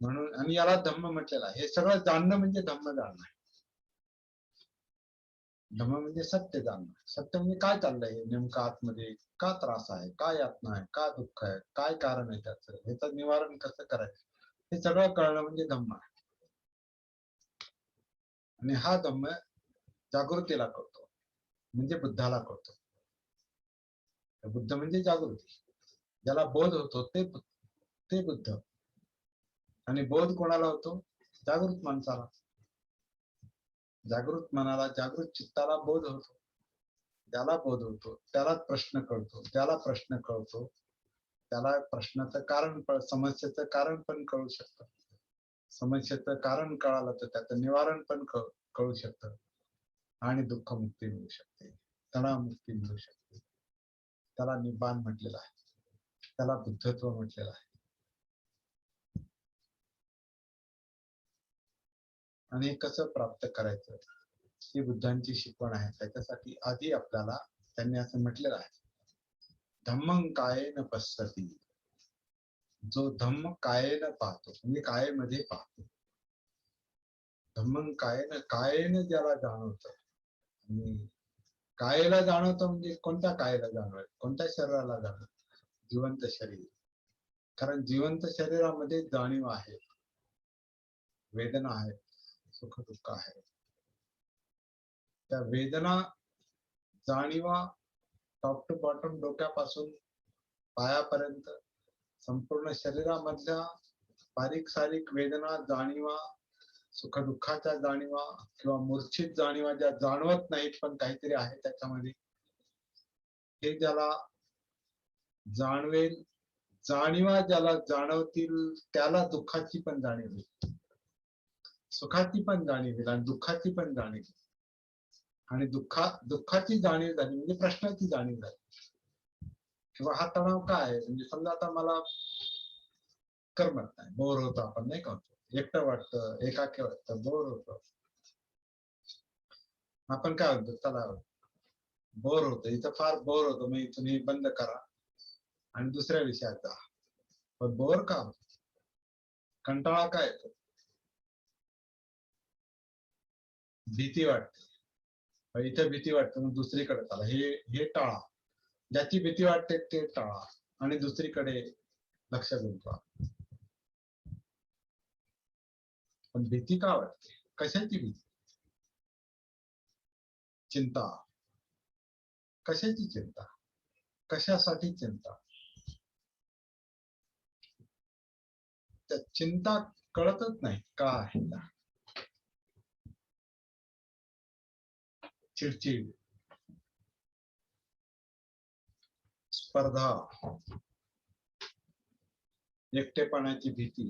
म्हणून, आणि याला धम्म म्हटलेला आहे. हे सगळं जाणणं म्हणजे धम्म जाणणं आहे. धम्म म्हणजे सत्य जाणणं. सत्य म्हणजे काय चाललंय नेमकं आतमध्ये, का त्रास आहे, काय यातना आहे, का दुःख आहे, काय कारण आहे त्याचं, ह्याचं निवारण कसं करायचं, हे सगळं कळणं म्हणजे धम्म आहे. आणि हा धम्म जागृतीला कळतो, म्हणजे बुद्धाला कळतो. बुद्ध म्हणजे जागृती, ज्याला बोध होतो ते बुद्ध. आणि बोध कोणाला होतो? जागृत माणसाला. जागृत मनाला, जागृत चित्ताला बोध होतो. ज्याला बोध होतो त्यालाच प्रश्न कळतो, ज्याला प्रश्न कळतो त्याला प्रश्नाचं कारण, समस्येचं कारण पण कळू शकतं. समस्येचं कारण कळालं तर त्याचं निवारण पण कळू शकतं, आणि दुःख मुक्ती मिळू शकते, तणाव मुक्ती मिळू शकते. त्याला निब्बाण म्हटलेलं आहे, त्याला बुद्धत्व म्हटलेलं आहे. आणि हे कसं प्राप्त करायचं ही बुद्धांची शिकवण आहे. त्याच्यासाठी आधी आपल्याला त्यांनी असं म्हटलेलं आहे, धम्मं कायेन पश्यति, जो धम्म कायेन पाहतो, म्हणजे कायेमध्ये पाहतो. धम्मं कायेन ज्याला जाणवतं, आणि कायेला जाणवतं म्हणजे कोणत्या कायेला जाणवत, कोणत्या शरीराला जाणवत? जिवंत शरीर. कारण जिवंत शरीरामध्ये जाणीव आहे, वेदना आहे, सुख दुःख आहे. त्या वेदना, जाणीवा टॉप टू बॉटम, डोक्यापासून पायापर्यंत संपूर्ण शरीरामधल्या बारीक सारीक वेदना, जाणीवा, सुख दुःखाच्या जाणीवा किंवा मूर्छित जाणीवा ज्या जाणवत नाहीत पण काहीतरी आहे त्याच्यामध्ये, हे ज्याला जाणवेल, जाणीवा ज्याला जाणवतील त्याला दुःखाची पण जाणीव होईल, सुखाची पण जाणीव होईल आणि दुःखाची पण जाणीव होईल. आणि दुःखाची जाणीव झाली म्हणजे प्रश्नाची जाणीव झाली, किंवा हा तणाव काय आहे. म्हणजे समजा आता मला करमत नाही, बोर होतो, आपण नाही का, एकटं वाटतं, एकाकी वाटतं, बोर होतं, आपण काय म्हणतो, चला बोर होतं, इथं फार बोर होतो, मग इथून हे बंद करा आणि दुसऱ्या विषयात जा. पण बोर का होतो, कंटाळा काय येतो, भीती वाटते, इथे भीती वाटते, मग दुसरीकडे चला, हे टाळा, ज्याची भीती वाटते ते टाळा आणि दुसरीकडे लक्ष गुंतवा. पण भीती का वाटते, कशाची भीती? चिंता. कशाची चिंता, कशासाठी चिंता? त्या चिंता कळतच नाही का आहे. चिडचिड, स्पर्धा, एकटेपणाची भीती,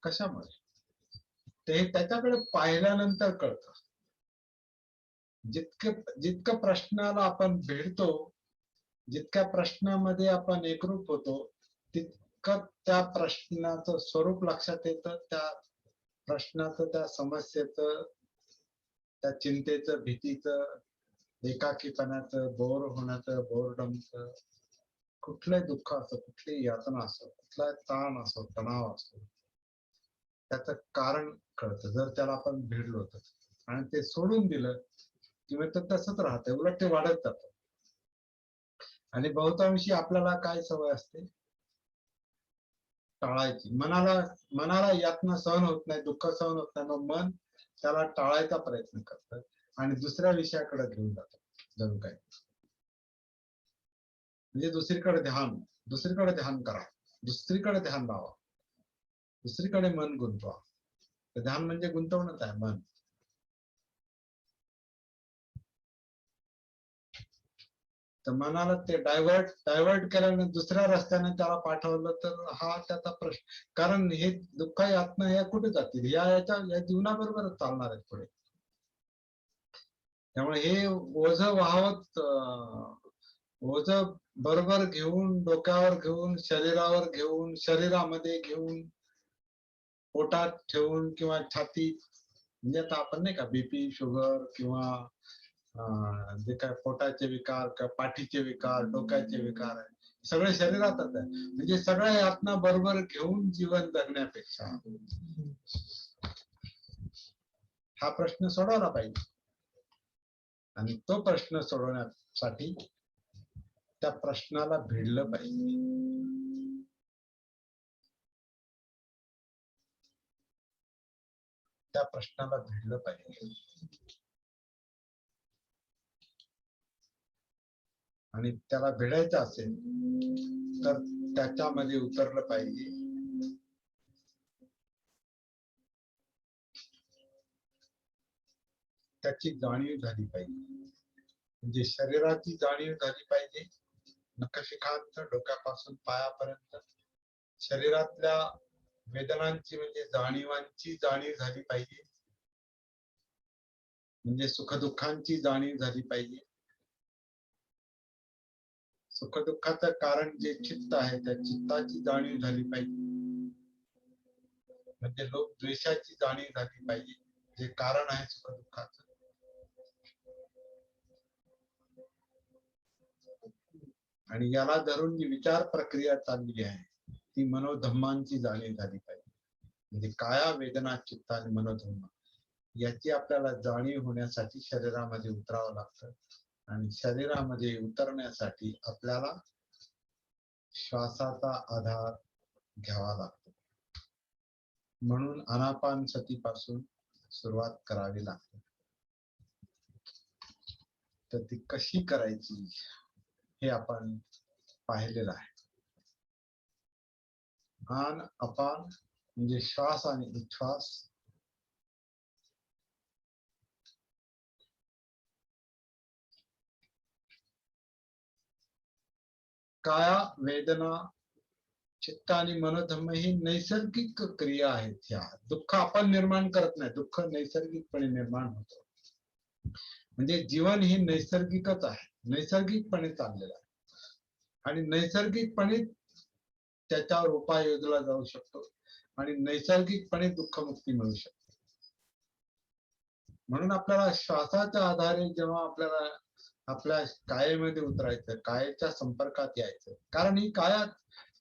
कशामुळे? ते त्याच्याकडे पाहिल्यानंतर कळतं. जितकं प्रश्नाला आपण भेटतो, जितक्या प्रश्नामध्ये आपण एकरूप होतो, तितकं त्या प्रश्नाचं स्वरूप लक्षात येतं, त्या प्रश्नाचं, त्या समस्येचं, त्या चिंतेचं, भीतीचं एकाकीपणाचं, बोर होण्याचं, बोरडमचं, कुठलंही दुःख असो, कुठलीही यातना असो, कुठलाही ताण असो, तणाव असो, त्याचं कारण कळतं जर त्याला आपण भिडलो तर. आणि ते सोडून दिलं किंवा तर तसंच राहतं, उलट ते वाढत जातं. आणि बहुतांशी आपल्याला काय सवय असते, टाळायची. मनाला यातना सहन होत नाही, दुःख सहन होत नाही, मग मन त्याला टाळायचा प्रयत्न करतं आणि दुसऱ्या विषयाकडे घेऊन जातं जणू काय. म्हणजे दुसरीकडे ध्यान करा, दुसरीकडे ध्यान लावा, दुसरीकडे मन गुंतवा. ध्यान म्हणजे गुंतवणूक आहे, मन. तर मनाला ते डायव्हर्ट केल्याने दुसऱ्या रस्त्याने त्याला पाठवलं तर हा त्याचा प्रश्न. कारण हे दुःख यातना या कुठे जातील, या जीवनाबरोबरच चालणार आहेत पुढे. त्यामुळे हे ओझ बरोबर घेऊन, डोक्यावर घेऊन, शरीरावर घेऊन, शरीरामध्ये घेऊन, पोटात ठेवून किंवा छातीत, म्हणजे आता आपण नाही का बीपी, शुगर किंवा जे काय पोटाचे विकार किंवा पाठीचे विकार, डोक्याचे विकार आहे, सगळे शरीरातच आहे. म्हणजे सगळ्या यातना बरोबर घेऊन जीवन जगण्यापेक्षा हा प्रश्न सोडवला पाहिजे. आणि तो प्रश्न सोडवण्यासाठी त्या प्रश्नाला भिडलं पाहिजे. त्या प्रश्नाला भिडलं पाहिजे आणि त्याला भिडायचं असेल तर त्याच्यामध्ये उतरलं पाहिजे. त्याची जाणीव झाली पाहिजे. म्हणजे शरीराची जाणीव झाली पाहिजे, नखशिखांत डोक्यापासून पायापर्यंत शरीरातल्या वेदनांची म्हणजे जाणीवांची जाणीव झाली पाहिजे. म्हणजे सुखदुःखांची जाणीव झाली पाहिजे. सुखदुःखाचं कारण जे चित्त आहे त्या चित्ताची जाणीव झाली पाहिजे. म्हणजे लोक द्वेषाची जाणीव झाली पाहिजे, जे कारण आहे सुखदुःखाचं. आणि याला धरून जी विचार प्रक्रिया चालली आहे ती मनोधम्मांची जाणीव झाली पाहिजे. म्हणजे काया, वेदना, चित्त आणि मनोधम्म याची आपल्याला जाणीव होण्यासाठी शरीरामध्ये उतरावं लागतं. आणि शरीरामध्ये उतरण्यासाठी आपल्याला श्वासाचा आधार घ्यावा लागतो. म्हणून आनापान सतीपासून सुरुवात करावी लागते. तर ती कशी करायची हे आपण पाहिलेलं आहे. आन अपान म्हणजे श्वास आणि उच्छ्वास, काया, वेदना, चित्त आणि मनोधम्म ही नैसर्गिक क्रिया आहेत. ह्या दुःख आपण निर्माण करत नाही, दुःख नैसर्गिकपणे निर्माण होतं. म्हणजे जीवन हे नैसर्गिकच आहे, नैसर्गिकपणे चाललेलं आहे आणि नैसर्गिकपणे त्याच्यावर उपाय योजला जाऊ शकतो आणि नैसर्गिकपणे दुःखमुक्ती मिळू शकते. म्हणून आपल्याला श्वासाच्या आधारे जेव्हा आपल्याला आपल्या कायेमध्ये उतरायचं, कायेच्या संपर्कात यायचं, कारण ही काया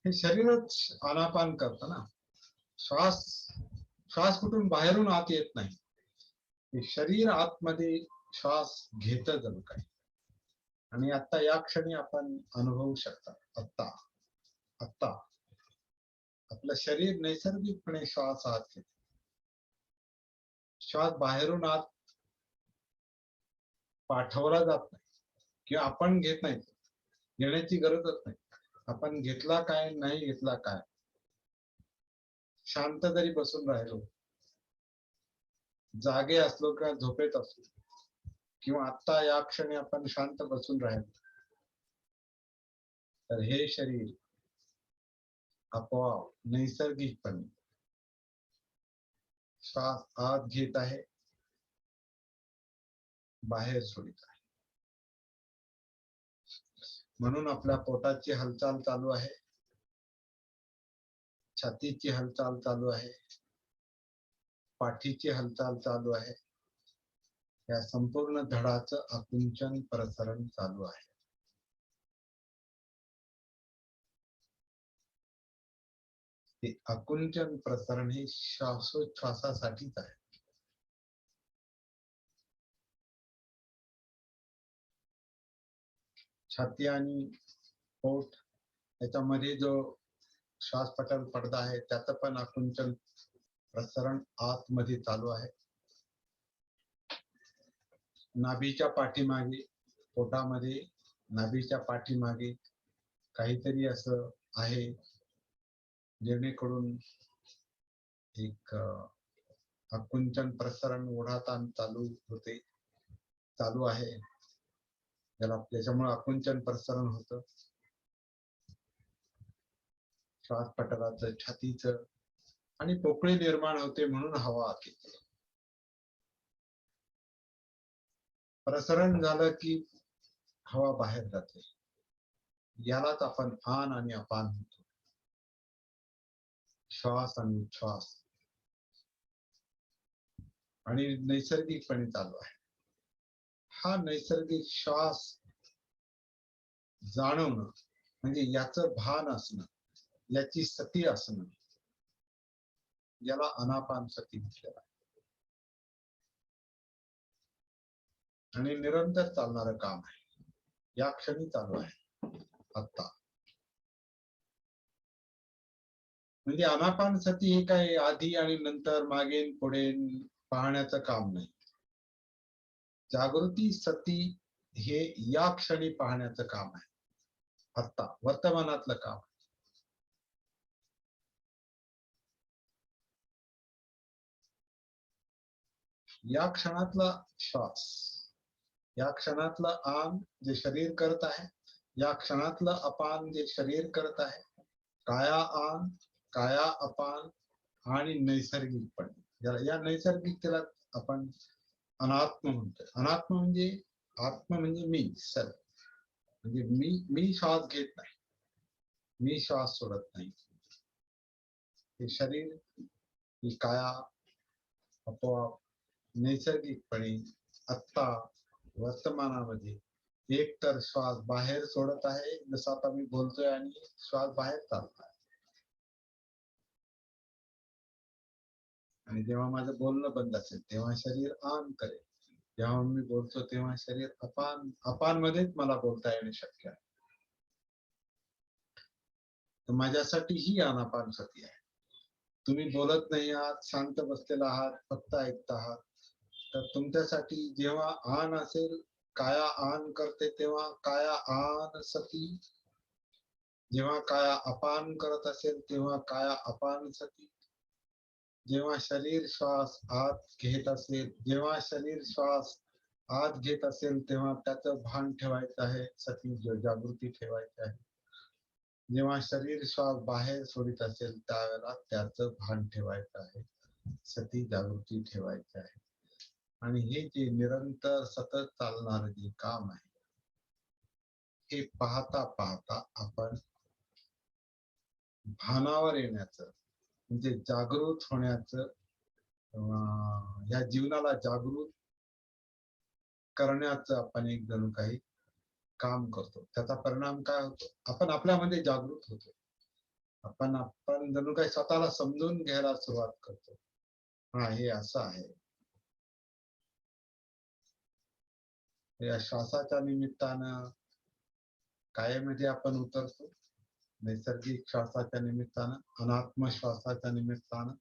हे शरीरच आनापान करतं ना. श्वास कुठून बाहेरून आत येत नाही, हे शरीर आतमध्ये श्वास घेत जणू काय. आणि आता या क्षणी आपण अनुभवू शकता, आत्ता आपलं शरीर नैसर्गिकपणे श्वास आत घेत. श्वास बाहेरून आत पाठवला जात नाही किंवा आपण घेत नाही, घेण्याची गरजच नाही. आपण घेतला काय, नाही घेतला काय, शांत जरी बसून राहिलो, जागे असलो किंवा झोपेत असलो किंवा आता या क्षणी आपण शांत बसून राहिलो, तर हे शरीर आपोआप नैसर्गिकपणे श्वास आत घेत आहे, बाहेर सोडित आहे. म्हणून आपल्या पोटाची हालचाल चालू आहे, छातीची हालचाल चालू आहे, पाठीची हालचाल चालू आहे, या संपूर्ण धडाचं आकुंचन प्रसरण चालू आहे. हे आकुंचन प्रसरण हे श्वासोच्छ्वासासाठीच आहे. छाती आणि पोट याच्यामध्ये जो श्वासपटल पडदा आहे त्याचं पण आकुंचन प्रसरण आतमध्ये चालू आहे. नाभीच्या पाठीमागे, पोटामध्ये नाभीच्या पाठीमागे काहीतरी असं आहे जेणेकरून एक आकुंचन प्रसरण ओढाताण चालू आहे. त्याच्यामुळे आकुंचन प्रसरण होतं. श्वासपटलाचं, छातीचं आणि पोकळी निर्माण होते म्हणून हवा आत येते. प्रसरण झालं की हवा बाहेर जाते. यालाच आपण आन आणि अपान म्हणतो. श्वास आणि उच्छ्वास आणि नैसर्गिकपणे चालू आहे. हा नैसर्गिक श्वास जाणवणं म्हणजे याचं भान असणं, याची सती असणं, याला अनापान सती म्हटलेलं आहे. आणि निरंतर चालणारं काम आहे. या क्षणी चालू आहे आता. म्हणजे अनापान सती हे काय आधी आणि नंतर मागे पुढे पाहण्याचं काम नाही. जागृती सती हे या क्षणी पाहण्याचं काम आहे. आता वर्तमानातलं काम. या क्षणातला श्वास, या क्षणातलं आन जे शरीर करत आहे, या क्षणातलं अपान जे शरीर करत आहे, काया आन, काया अपान आणि नैसर्गिकपणे, या नैसर्गिकतेला आपण अनात्म म्हणतोय. अनात्म म्हणजे आत्म म्हणजे मी, सर म्हणजे मी श्वास घेत नाही, मी श्वास सोडत नाही. हे शरीर, ही काया आपोआप नैसर्गिकपणे आत्ता वर्तमानामध्ये एक तर श्वास बाहेर सोडत आहे, जसं आता मी बोलतोय आणि श्वास बाहेर चालत आहे. आणि जेव्हा माझं बोलणं बंद असेल तेव्हा शरीर आन करेल. जेव्हा मी बोलतो तेव्हा शरीर अपान मध्येच मला बोलता येणे शक्य आहे. तर माझ्यासाठी ही आनापान सती आहे. तुम्ही बोलत नाही आहात, शांत बसलेला आहात, फक्त ऐकत आहात, तर तुमच्यासाठी जेव्हा आन असेल, काया आन करते तेव्हा काया आन सती. जेव्हा काया अपान करत असेल तेव्हा काया अपान सती. जेव्हा शरीर श्वास आत घेत असेल, जेव्हा शरीर श्वास आत घेत असेल तेव्हा त्याचं भान ठेवायचं आहे, सती जागृती ठेवायची आहे. जेव्हा शरीर श्वास बाहेर सोडित असेल त्यावेळेला त्याचं भान ठेवायचं आहे, सती जागृती ठेवायची आहे. आणि हे जे निरंतर सतत चालणारं जे काम आहे, हे पाहता पाहता आपण भानावर येण्याचं म्हणजे जागृत होण्याचं, या जीवनाला जागृत करण्याचं आपण एक जणू काही काम करतो. त्याचा परिणाम काय होतो? आपण आपल्यामध्ये जागृत होतो. आपण जणू काही स्वतःला समजून घ्यायला सुरुवात करतो. हा, हे असं आहे. या श्वासाच्या निमित्तानं कायमध्ये आपण उतरतो. नैसर्गिक श्वासाच्या निमित्तानं, अनात्म श्वासाच्या निमित्तानं.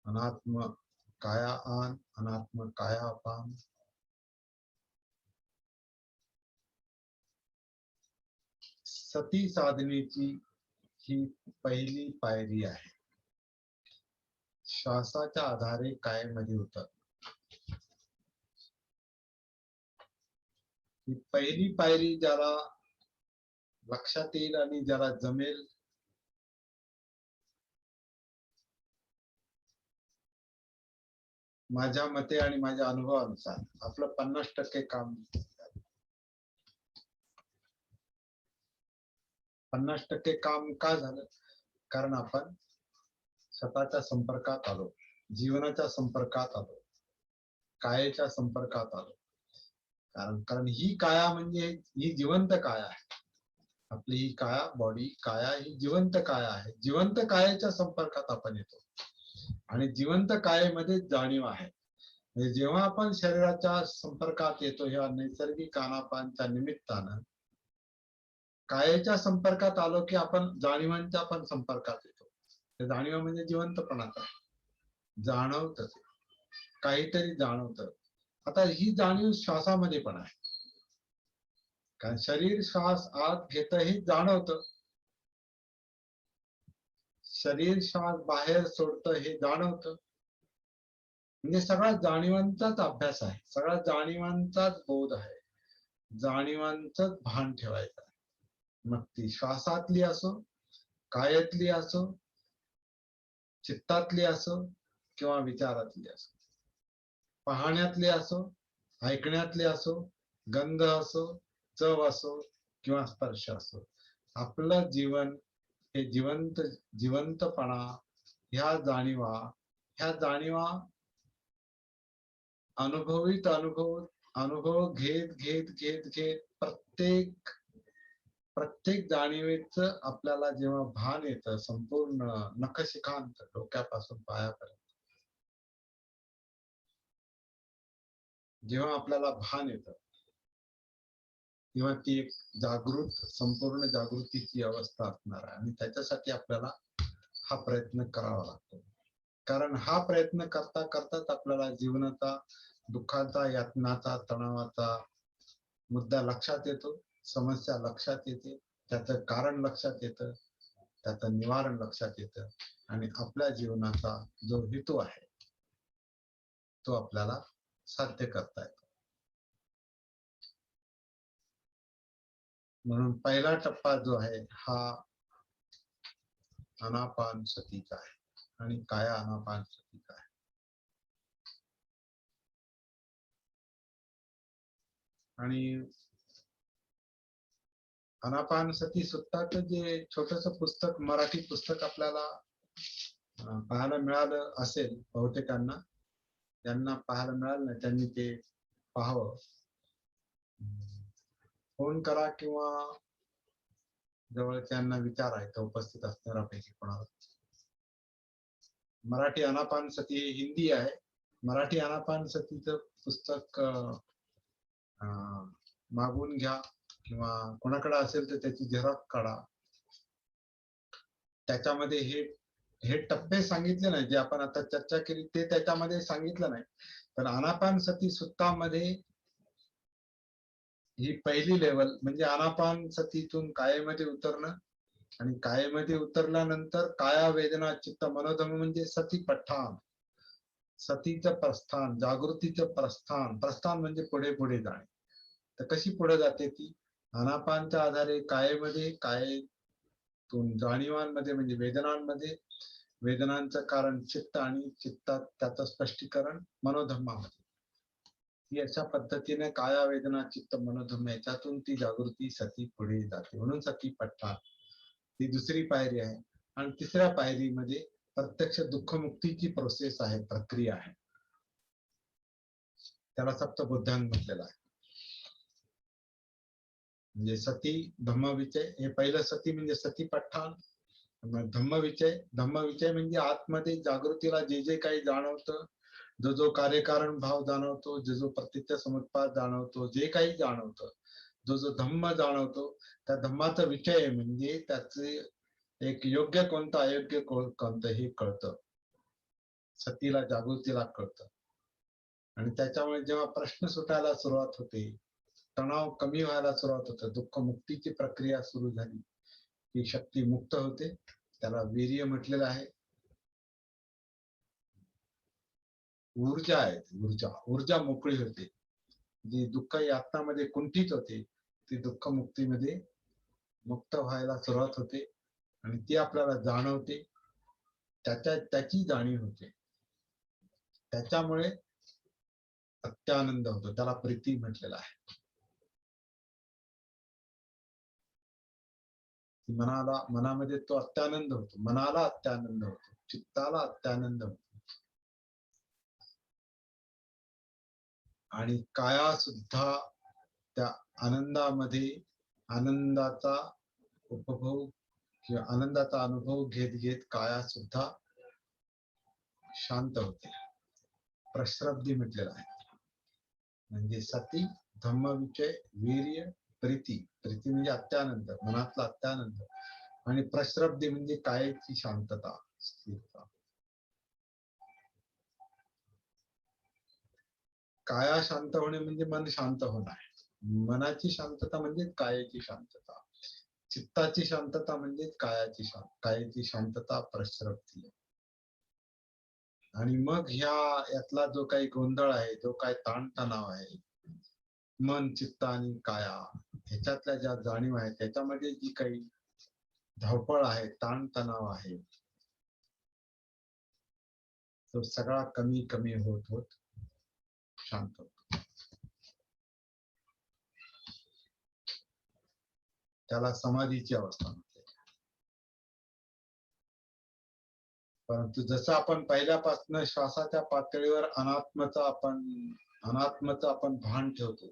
अनात्म काया आन, अनात्म काया अपान. सती साधनेची ही पहिली पायरी आहे. श्वासाच्या आधारे कायमध्ये उतर. ही पहिली पायरी ज्याला लक्षात येईल आणि ज्याला जमेल, माझ्या मते आणि माझ्या अनुभवानुसार आपलं 50% काम. 50% काम का झालं? कारण आपण स्वतःच्या संपर्कात आलो, जीवनाच्या संपर्कात आलो. कायेच्या संपर्कात आलो. कारण ही काया म्हणजे ही जिवंत काया आहे. आपली ही काया बॉडी काया ही जिवंत काया आहे. जिवंत कायेच्या संपर्कात आपण येतो आणि जिवंत कायेमध्ये जाणीव आहे. म्हणजे जेव्हा आपण शरीराच्या संपर्कात येतो ह्या नैसर्गिक आनापानच्या निमित्तानं कायेच्या संपर्कात आलो की आपण जाणीवांच्या पण संपर्कात येतो. त्या जाणीवा म्हणजे जिवंतपणाचा आहे. जाणवतं काहीतरी जाणवतं. आता ही जाणीव श्वासामध्ये पण आहे. कारण शरीर श्वास आत घेत हे जाणवतं, शरीर श्वास बाहेर सोडतं हे जाणवतं. म्हणजे सगळा जाणीवांचाच अभ्यास आहे, सगळा जाणीवांचाच बोध आहे, जाणीवांचंच भान ठेवायचं आहे. मग ती श्वासातली असो, कायातली असो, चित्तातली असो किंवा विचारातली असो, पाहण्यातली असो, ऐकण्यातली असो, गंध असो, चव असो किंवा स्पर्श असो, आपलं जीवन हे जिवंतपणा ह्या जाणीवा अनुभव घेत प्रत्येक जाणीवेचं आपल्याला जेव्हा भान येतं संपूर्ण नखशिखांत डोक्यापासून पायापर्यंत, जेव्हा आपल्याला भान येतं तेव्हा ती एक संपूर्ण जागृतीची अवस्था असणार आहे. आणि त्याच्यासाठी आपल्याला हा प्रयत्न करावा लागतो. कारण हा प्रयत्न करता करताच आपल्याला जीवनाचा, दुःखाचा, यातनाचा, तणावाचा मुद्दा लक्षात येतो, समस्या लक्षात येते, त्याचं कारण लक्षात येतं, त्याचं निवारण लक्षात येतं आणि आपल्या जीवनाचा जो हेतू आहे तो आपल्याला साध्य करता येतो. म्हणून पहिला टप्पा जो आहे हा आनापान सतीचा आहे आणि काया आनापान सतीचा आहे. आणि आनापान सती सुत्ताचं जे छोटस पुस्तक, मराठी पुस्तक आपल्याला पाहायला मिळालं असेल, बहुतेकांना ज्यांना पाहायला मिळालं नाही त्यांनी ते पाहावं. फोन करा किंवा जवळच्यांना विचारायचं उपस्थित असणाऱ्यापैकी कोणाला. मराठी आनापान सती हिंदी आहे. मराठी आनापान सतीचं पुस्तक मागून घ्या किंवा कोणाकडे असेल तर त्याची झेरॉक्स काढा. त्याच्यामध्ये हे टप्पे सांगितले नाही जे आपण आता चर्चा केली ते त्याच्यामध्ये सांगितलं नाही. तर आनापान सती सुत्तामध्ये ही पहिली लेवल म्हणजे आनापान सतीतून कायेमध्ये उतरणं आणि कायेमध्ये उतरल्यानंतर काया वेदना चित्त मनोधम म्हणजे सतीपठ्ठान, सतीचं प्रस्थान, जागृतीचं प्रस्थान म्हणजे पुढे पुढे जाणे. तर कशी पुढे जाते ती? आनापानच्या आधारे कायेतून जाणीवांमध्ये म्हणजे वेदनांमध्ये, वेदनांचं कारण चित्त आणि चित्तात त्याचं स्पष्टीकरण मनोधर्मामध्ये. ही अशा पद्धतीने काया वेदना चित्त मनोधर्म याच्यातून ती जागृती सती पुढे जाते. म्हणून सतीपठ्ठान ही दुसरी पायरी आहे. आणि तिसऱ्या पायरीमध्ये प्रत्यक्ष दुःखमुक्तीची प्रोसेस आहे, प्रक्रिया आहे. त्याला सप्तबुद्धांग म्हटलेला आहे. म्हणजे सती धम्मविचय हे पहिलं सती म्हणजे सतीपठ्ठान. धम्मविचय म्हणजे आतमध्ये जागृतीला जे जे काही जाणवतं, जो कार्यकारण भाव जाणवतो, जो प्रत्यक्ष समुत्पाद जाणवतो, जे काही जाणवतं, जो धम्म जाणवतो, त्या धम्माचा विषय म्हणजे त्याचे एक योग्य कोणतं अयोग्य कोणतं हे कळतं, सतीला जागृतीला कळतं. आणि त्याच्यामुळे जेव्हा प्रश्न सुटायला सुरुवात होते, तणाव कमी व्हायला सुरुवात होते, दुःख मुक्तीची प्रक्रिया सुरू झाली की शक्ती मुक्त होते. त्याला वीर्य म्हटलेलं आहे. ऊर्जा आहे, ऊर्जा मोकळी होते. जी दुःख यातनामध्ये कुंठित होते ती दुःख मुक्तीमध्ये मुक्त व्हायला सुरुवात होते आणि ती आपल्याला जाणवते, त्याची जाणीव होते. त्याच्यामुळे अत्यानंद होतो, त्याला प्रीती म्हटलेला आहे. मनामध्ये तो अत्यानंद होतो, मनाला अत्यानंद होतो, चित्ताला अत्यानंद होतो. आणि काया सुद्धा त्या आनंदामध्ये आनंदाचा उपभोग किंवा आनंदाचा अनुभव घेत घेत काया सुद्धा शांत होते. प्रश्रब्दी म्हटलेलं आहे. म्हणजे सती, धम्मविषय, वीर्य, प्रीती. प्रीती म्हणजे अत्यानंद, मनातला अत्यानंद. आणि प्रश्रब्दी म्हणजे कायाची शांतता, स्थिरता. काया शांत होणे म्हणजे मन शांत होणार. मनाची शांतता म्हणजे कायाची शांतता. चित्ताची शांतता म्हणजे कायाची शांतता, प्रश्रब्दी. आणि मग यातला जो काही गोंधळ आहे, जो काही ताणतणाव आहे, मन, चित्त आणि काया ह्याच्यातल्या ज्या जाणीव आहेत, त्याच्यामध्ये जी काही धावपळ आहे, ताणतणाव आहे, तो सगळा कमी कमी होत होत शांत होतो. त्याला समाधीची अवस्था म्हणते. परंतु जसं आपण पहिल्यापासून श्वासाच्या पातळीवर अनात्मचं आपण भान ठेवतो.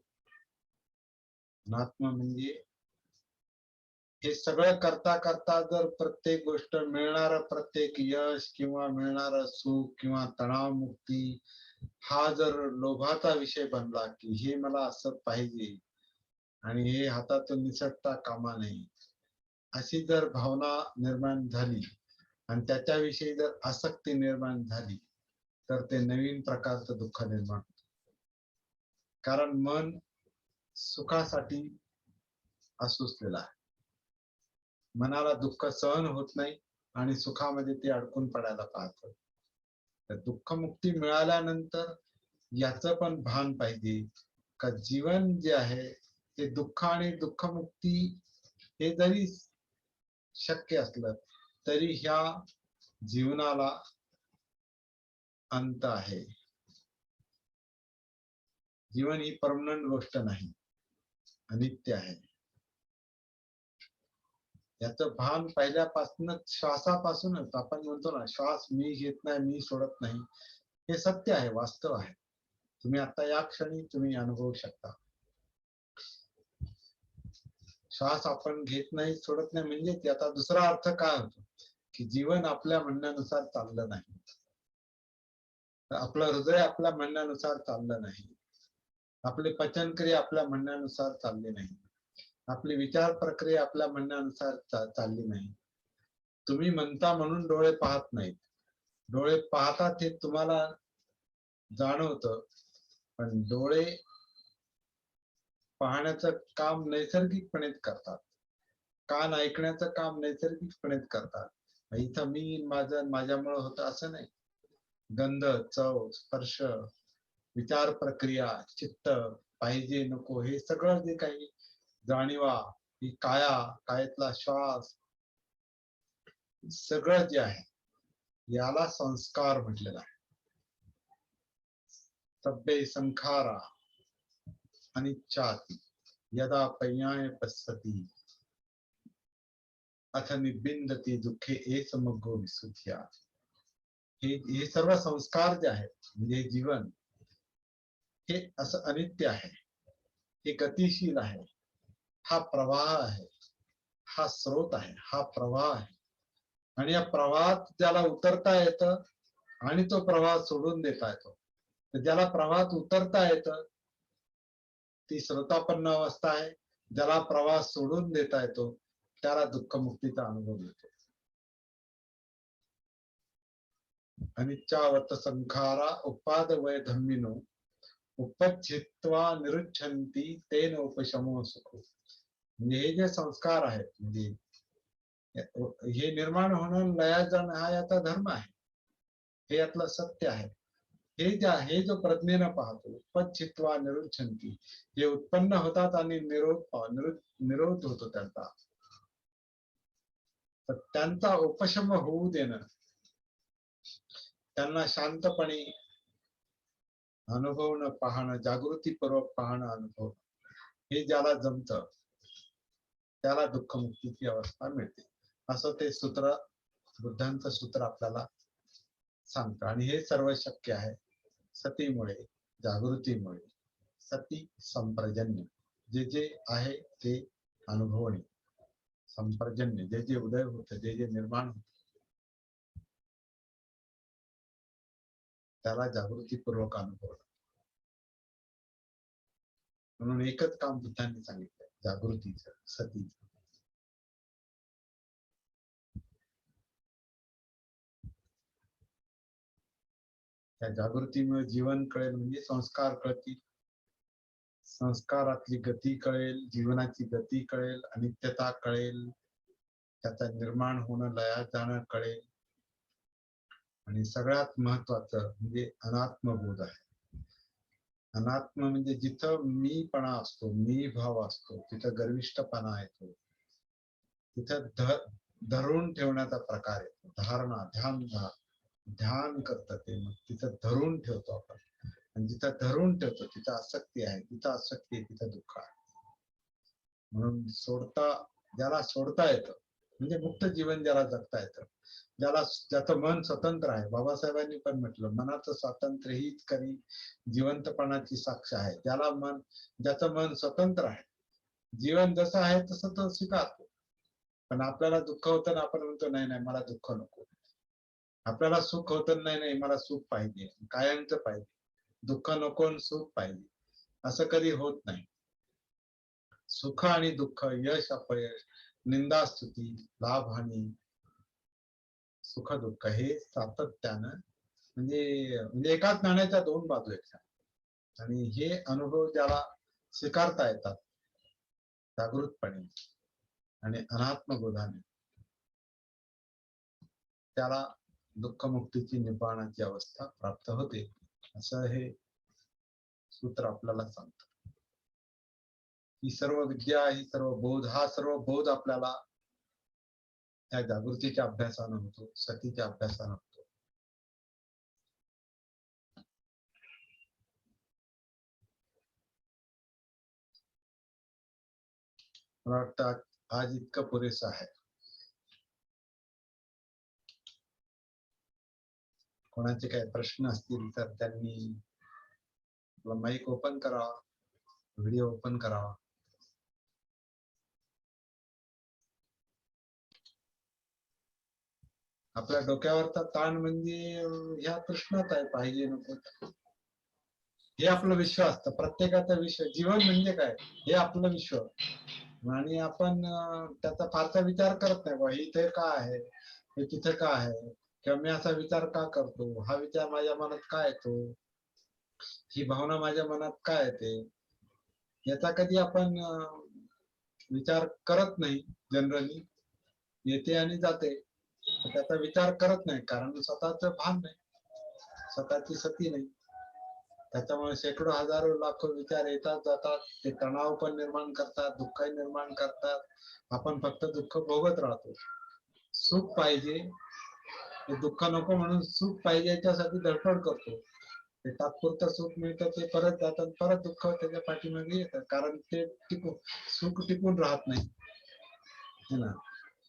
अनात्म म्हणजे हे सगळं करता करता जर प्रत्येक गोष्ट, मिळणार प्रत्येक यश किंवा मिळणार सुख किंवा तणावमुक्ती हा जर लोभाचा विषय बनला, की हे मला असं पाहिजे आणि हे हातातून निसटता कामा नये, अशी जर भावना निर्माण झाली आणि त्याच्याविषयी जर आसक्ती निर्माण झाली, तर ते नवीन प्रकारचं दुःख निर्माण होतं. कारण मन सुखासाठी असुसलेलं आहे. मनाला दुःख सहन होत नाही आणि सुखामध्ये ते अडकून पडायला पाहतं. तर दुःखमुक्ती मिळाल्यानंतर याचं पण भान पाहिजे का जीवन जे आहे ते दुःख आणि दुःखमुक्ती हे जरी शक्य असलं तरी ह्या जीवनाला अंत आहे. जीवन ही परमनंट गोष्ट नाही, अनित्य आहे. याचं भान पहिल्यापासूनच, श्वासापासूनच. आपण म्हणतो ना, श्वास मी घेत नाही, मी सोडत नाही, हे सत्य आहे, वास्तव आहे. तुम्ही आता या क्षणी तुम्ही अनुभवू शकता. श्वास आपण घेत नाही, सोडत नाही, म्हणजे त्याचा दुसरा अर्थ काय होतो, की जीवन आपल्या म्हणण्यानुसार चाललं नाही. आपलं हृदय आपल्या म्हणण्यानुसार चाललं नाही. आपली पचनक्रिया आपल्या म्हणण्यानुसार चालली नाही. आपली विचार प्रक्रिया आपल्या म्हणण्यानुसार चालली नाही. तुम्ही म्हणता म्हणून डोळे पाहत नाहीत. डोळे पाहतात हे तुम्हाला जाणवतं, पण डोळे पाहण्याचं काम नैसर्गिकपणेच करतात. कान ऐकण्याचं काम नैसर्गिकपणेच करतात. इथं मी माझ्यामुळे होतं असं नाही. गंध, चव, स्पर्श, विचार प्रक्रिया, चित्त, पाहिजे नको, हे सगळं जे काही जाणीवा, ही कायातला श्वास, सगळं जे आहे याला संस्कार म्हटलेलं आहे. सब्बे संखारा अनिच्छाति यदा पय्याय पश्यति अथ निबिंदती दुःखे एस मग्गो विसुद्ध्या. हे सर्व संस्कार जे आहेत, म्हणजे जीवन हे असं अनित्य आहे, हे गतिशील आहे, हा प्रवाह आहे, हा स्रोत आहे, हा प्रवाह आहे. आणि या प्रवाहात ज्याला उतरता येतं आणि तो प्रवाह सोडून देता येतो, तर ज्याला प्रवाहात उतरता येतं ती स्रोतापन्न अवस्था आहे. ज्याला प्रवाह सोडून देता येतो त्याला दुःखमुक्तीचा अनुभव येतो. अनिच्चावत संखारा उपाद वय धम्मिनो उपच्छित्वा निरुच्छन्ति तेन उपशमो सुखो. म्हणजे हे जे संस्कार आहेत, म्हणजे हे निर्माण होणं, लयात जाणं हा याचा धर्म आहे, हे यातलं सत्य आहे. हे जो प्रज्ञेनं पाहतो, उपच्छित्वा निरुच्छन्ति, जे उत्पन्न होतात आणि निरोध होतो त्यांचा, तर त्यांचा उपशम होऊ देणं, त्यांना शांतपणे अनुभवणं, पाहणं, जागृतीपूर्वक पाहणं, अनुभव, हे ज्याला जमतं त्याला दुःखमुक्तीची अवस्था मिळते. असं ते सूत्र, बुद्धांचं सूत्र आपल्याला सांगतं. आणि हे सर्व शक्य आहे सतीमुळे, जागृतीमुळे, सती संप्रजन्य, जे जे आहे ते अनुभवणे, संप्रजन्य जे जे उदय होतं, जे जे निर्माण होतं त्याला जागृतीपूर्वक अनुभवणं. म्हणून एकच काम बुद्धांनी सांगितलं, जागृतीचं, सतीचं. त्या जागृतीमुळे जीवन कळेल, म्हणजे संस्कार कळतील, संस्कारातली गती कळेल, जीवनाची गती कळेल, अनित्यता कळेल, त्याचा निर्माण होणं, लयात जाणं कळेल. आणि सगळ्यात महत्वाचं म्हणजे अनात्मबोध आहे. अनात्म म्हणजे जिथं मीपणा असतो, मी भाव असतो, तिथं गर्विष्ठपणा येतो, तिथं धरून ठेवण्याचा प्रकार येतो. धारणा, ध्यान करतं ते, मग तिथं धरून ठेवतो आपण. आणि जिथं धरून ठेवतो तिथं आसक्ती आहे, तिथं आसक्ती आहे तिथं दुःख आहे. म्हणून ज्याला सोडता येतं, म्हणजे मुक्त जीवन ज्याला जगता येतं, ज्याचं मन स्वतंत्र आहे. बाबासाहेबांनी पण म्हटलं, मनाचं स्वातंत्र्य हीच खरी जिवंतपणाची साक्ष आहे. ज्याचं मन स्वतंत्र आहे, जीवन जसं आहे तसं तो स्वीकारतो. पण आपल्याला दुःख होतं ना, आपण म्हणतो नाही नाही मला दुःख नको. आपल्याला सुख होतं, नाही नाही मला सुख पाहिजे, कायमचं पाहिजे. दुःख नको आणि सुख पाहिजे, असं कधी होत नाही. सुख आणि दुःख, यश अपयश, निंदा स्तुती, लाभ हानी, सुख दुःख हे सातत्यानं म्हणजे एकाच नाण्याच्या दोन बाजू आहेत. आणि हे अनुभव ज्याला स्वीकारता येतात जागृतपणे आणि अनात्मबोधाने, त्याला दुःखमुक्तीची निब्बाणाची अवस्था प्राप्त होते, असं हे सूत्र आपल्याला सांगतं. ही सर्व विद्या, ही सर्व बोध, हा सर्व बोध आपल्याला त्या जागृतीच्या अभ्यासानं होतो, सतीच्या अभ्यासानं होतो. मला वाटतं आज इतकं पुरेसं आहे. कोणाचे काही प्रश्न असतील तर त्यांनी माईक ओपन करावा, व्हिडिओ ओपन करावा. आपल्या डोक्यावरचा ताण म्हणजे ह्या प्रश्नात आहे, पाहिजे नको हे आपलं विश्व असतं. प्रत्येकाचा विश्व, जीवन म्हणजे काय हे आपलं विश्व. आणि आपण त्याचा फारसा विचार करत नाही, बा इथे का आहे, हे तिथे का आहे, किंवा मी असा विचार का करतो, हा विचार माझ्या मनात का येतो, ही भावना माझ्या मनात का येते, याचा कधी आपण विचार करत नाही. जनरली येते आणि जाते, त्याचा विचार करत नाही, कारण स्वतःच भान नाही, स्वतःची सती नाही. त्याच्यामुळे शेकडो हजारो लाखो विचार येतात जातात, ते तणाव पण निर्माण करतात, दुःखही निर्माण करतात. आपण फक्त दुःख भोगत राहतो. सुख पाहिजे, ते दुःख नको म्हणून सुख पाहिजे याच्यासाठी धडपड करतो. ते तात्पुरतं सुख मिळतं, ते परत जातात, परत दुःख त्याच्या पाठीमागे येतं, कारण ते सुख टिकून राहत नाही, है ना.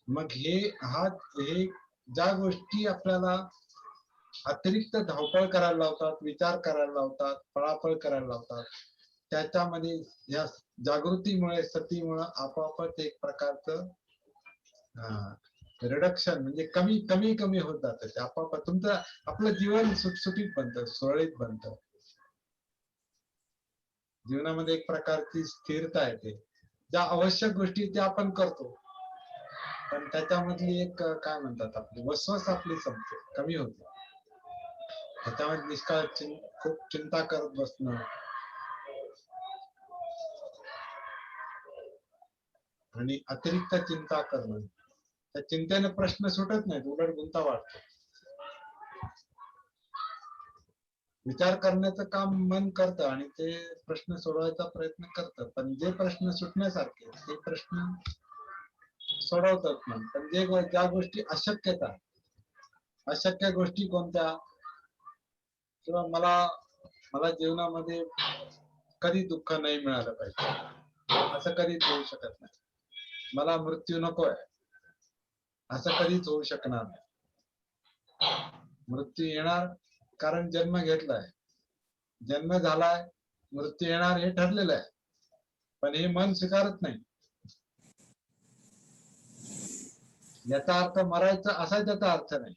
मग हे ज्या गोष्टी आपल्याला अतिरिक्त धावपळ करायला लावतात, विचार करायला लावतात, पळापळ करायला लावतात, त्याच्यामध्ये या जागृतीमुळे, सतीमुळे आपोआपच एक प्रकारचं रिडक्शन, म्हणजे कमी कमी कमी होत जातं. ते आपोआप आपलं जीवन सुटसुटीत बनतं, सुरळीत बनतं. जीवनामध्ये एक प्रकारची स्थिरता येते. ज्या आवश्यक गोष्टी त्या आपण करतो, पण त्याच्यामधली एक काय म्हणतात, आपली वसवस आपली संपते, कमी होते. त्याच्यामध्ये निष्काळ खूप चिंता करत बसणं आणि अतिरिक्त चिंता करणं, त्या चिंतेने प्रश्न सुटत नाहीत, उलट गुंता वाढतो. विचार करण्याचं काम मन करतं आणि ते प्रश्न सोडवायचा प्रयत्न करतं, पण जे प्रश्न सुटण्यासारखे ते प्रश्न सोडवतात मन. पण ज्या गोष्टी अशक्य गोष्टी कोणत्या, किंवा मला जीवनामध्ये कधी दुःख नाही मिळालं पाहिजे असं कधीच होऊ शकत नाही, मला मृत्यू नकोय असं कधीच होऊ शकणार नाही. मृत्यू येणार, कारण जन्म घेतलाय, जन्म झालाय, मृत्यू येणार हे ठरलेलं आहे, पण हे मन स्वीकारत नाही. याचा अर्थ मरायचं असा त्याचा अर्थ नाही.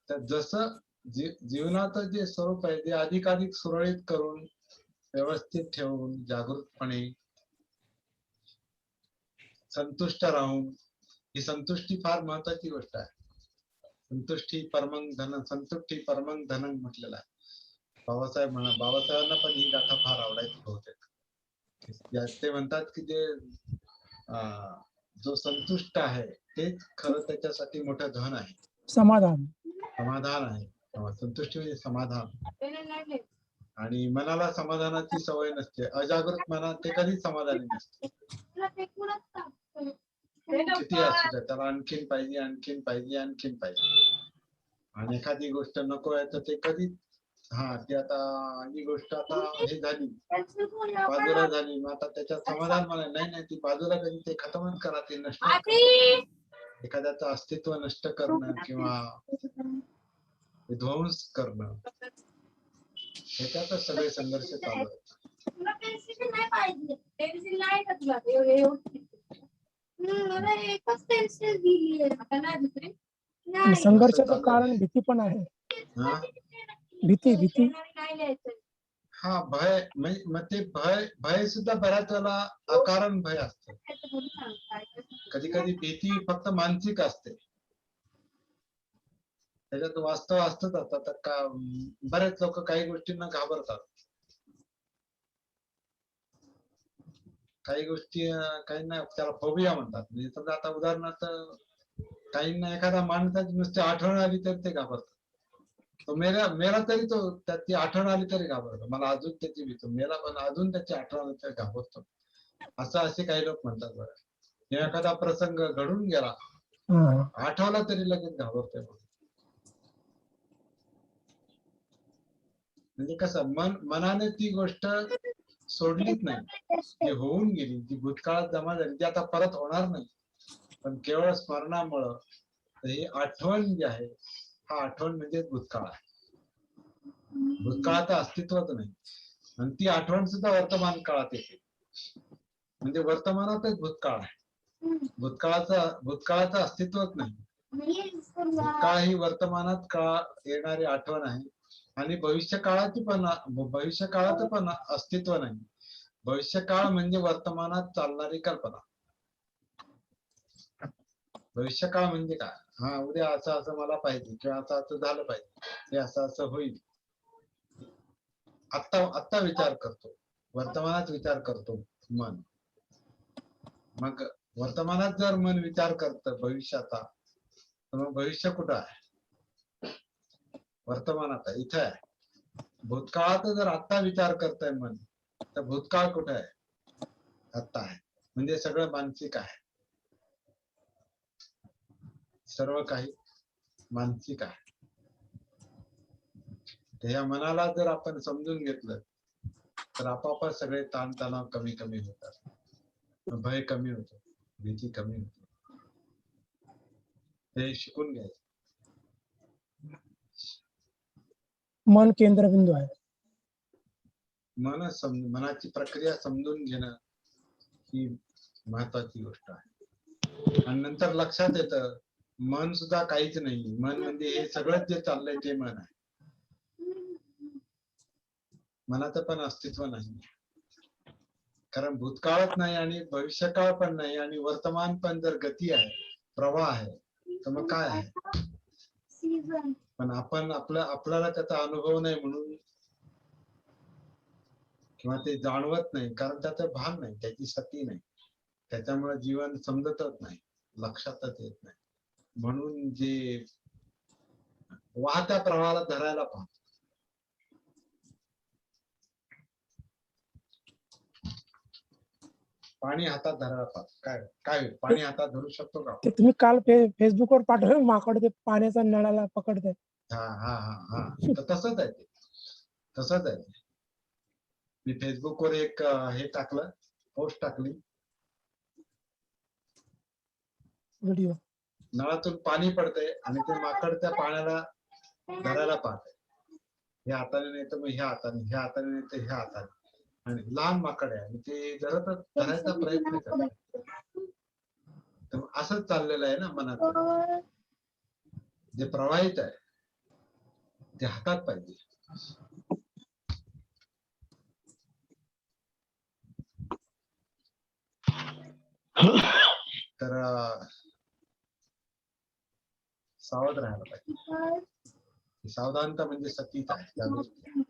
तर जसं जीवनाचं जे स्वरूप आहे ते अधिकाधिक सुरळीत करून व्यवस्थित ठेवून जागृतपणे संतुष्ट राहून, ही संतुष्टी फार महत्वाची गोष्ट आहे. संतुष्टी परमं धन, संतुष्टी परमं धनं म्हटलेलं आहे. बाबासाहेबांना पण ही गाथा फार आवडायची बहुतेक. ते म्हणतात की जे जो संतुष्ट आहे तेच खरं त्याच्यासाठी मोठं धन आहे, समाधान. समाधान आहे. संतुष्टी म्हणजे समाधान. आणि मनाला समाधानाची सवय नसते. अजागृत मनात ते कधीच समाधानी नसते. किती असू द्या त्याला आणखीन पाहिजे, आणखीन पाहिजे, आणखीन पाहिजे. आणि एखादी गोष्ट नको आहे तर ते कधी ती आता ही गोष्ट आता हे झाली, बाजूला झाली, मग आता त्याच्यात समाधान म्हणा नाही, ती बाजूला कधी ते खतमच करा, ते नष्ट करा. एखाद्याचं अस्तित्व नष्ट करणं किंवा ध्वंस करणं, ह्याच्यातच सगळे संघर्ष चालू आहेत. संघर्षाचं कारण भीती पण आहे. भीती. भय. मग ते भय सुद्धा बऱ्याच वेळेला अकारण भय असतं. कधी कधी भीती फक्त मानसिक असते, त्याच्यात वास्तव असतच असतात. तर का बरेच लोक काही गोष्टींना घाबरतात. काही गोष्टी काहींना त्याला फोबिया म्हणतात. म्हणजे समजा आता उदाहरणार्थ काहींना एखाद्या माणसाची नुसती आठवण आली तर ते घाबरतात. तो मेला तरी तो त्याची आठवण आली तरी घाबरतो. मला अजून त्याची भीती, मेला पण अजून त्याची आठवण आली तरी घाबरतो. असे काही लोक म्हणतात. बरं, एखादा प्रसंग घडून गेला, आठवला तरी लगेच घाबरतोय. म्हणजे कसं मनाने ती गोष्ट सोडलीच नाही, जी होऊन गेली, जी भूतकाळात जमा झाली, ती आता परत होणार नाही. पण केवळ स्मरणामुळं ही आठवण जी आहे, हा आठवण म्हणजे भूतकाळ आहे. भूतकाळाचं अस्तित्वच नाही, आणि ती आठवण सुद्धा वर्तमान काळात येते. म्हणजे वर्तमानातच भूतकाळ आहे. भूतकाळाचं अस्तित्वच नाही. भूतकाळ ही वर्तमानात येणारी आठवण आहे. आणि भविष्यकाळाचं पण अस्तित्व नाही. भविष्यकाळ म्हणजे वर्तमानात चालणारी कल्पना. भविष्यकाळ म्हणजे काय? उद्या असं मला पाहिजे, किंवा असं झालं पाहिजे, हे असं होईल. आत्ता विचार करतो, वर्तमानात विचार करतो मन. मग वर्तमानात जर मन विचार करतं भविष्याचा, तर मग भविष्य कुठं आहे? वर्तमानात आहे, इथं आहे. भूतकाळात जर आत्ता विचार करतंय मन, तर भूतकाळ कुठे आहे? आत्ता आहे. म्हणजे सगळं मानसिक आहे, सर्व काही मानसिक आहे. तर या मनाला जर आपण समजून घेतलं तर आपोआप सगळे ताणतणाव कमी होतात, भय कमी होतं, भीती कमी होते. हे शिकून घ्यायचं. मन केंद्रबिंदू आहे. मनाची प्रक्रिया समजून घेणं ही महत्वाची गोष्ट आहे. आणि नंतर लक्षात येतं मन सुद्धा काहीच नाही. मन म्हणजे हे सगळं जे चाललंय ते मन आहे. मनाचं पण अस्तित्व नाही, कारण भूतकाळच नाही आणि भविष्यकाळ पण नाही आणि वर्तमान पण जर गती आहे, प्रवाह आहे, तर मग काय आहे? पण आपल्याला त्याचा अनुभव नाही म्हणून, किंवा ते जाणवत नाही कारण त्याचं भान नाही, त्याची सती नाही, त्याच्यामुळे जीवन समजतच नाही, लक्षातच येत नाही. म्हणून जे वाहत्या प्रवाहाला धरायला पाहतो. पाणी हातात धरायला पाहतो. काय पाणी हातात धरू शकतो का? ते तुम्ही काल फेसबुकवर पाठवलं माकड, ते पाण्याचा नळाला पकडते. तर तसंच आहे ते, तसंच आहे. मी फेसबुकवर एक हे टाकलं, पोस्ट टाकली, व्हिडिओ. नळातून पाणी पडतंय आणि ते माकड त्या पाण्याला धरायला पाहतंय. ह्या हाताने नाही तर मग ह्या हाताने, ह्या हाताने नाही तर ह्या हाताने. आणि लहान माकड आहे आणि ते जरा तर धरायचा प्रयत्न करत. तर असंच चाललेलं आहे ना मनात. जे प्रवाहित आहे ते हातात पाहिजे. तर सावध राहायला पाहिजे. सावधानता म्हणजे सतीच आहे त्या गोष्टी.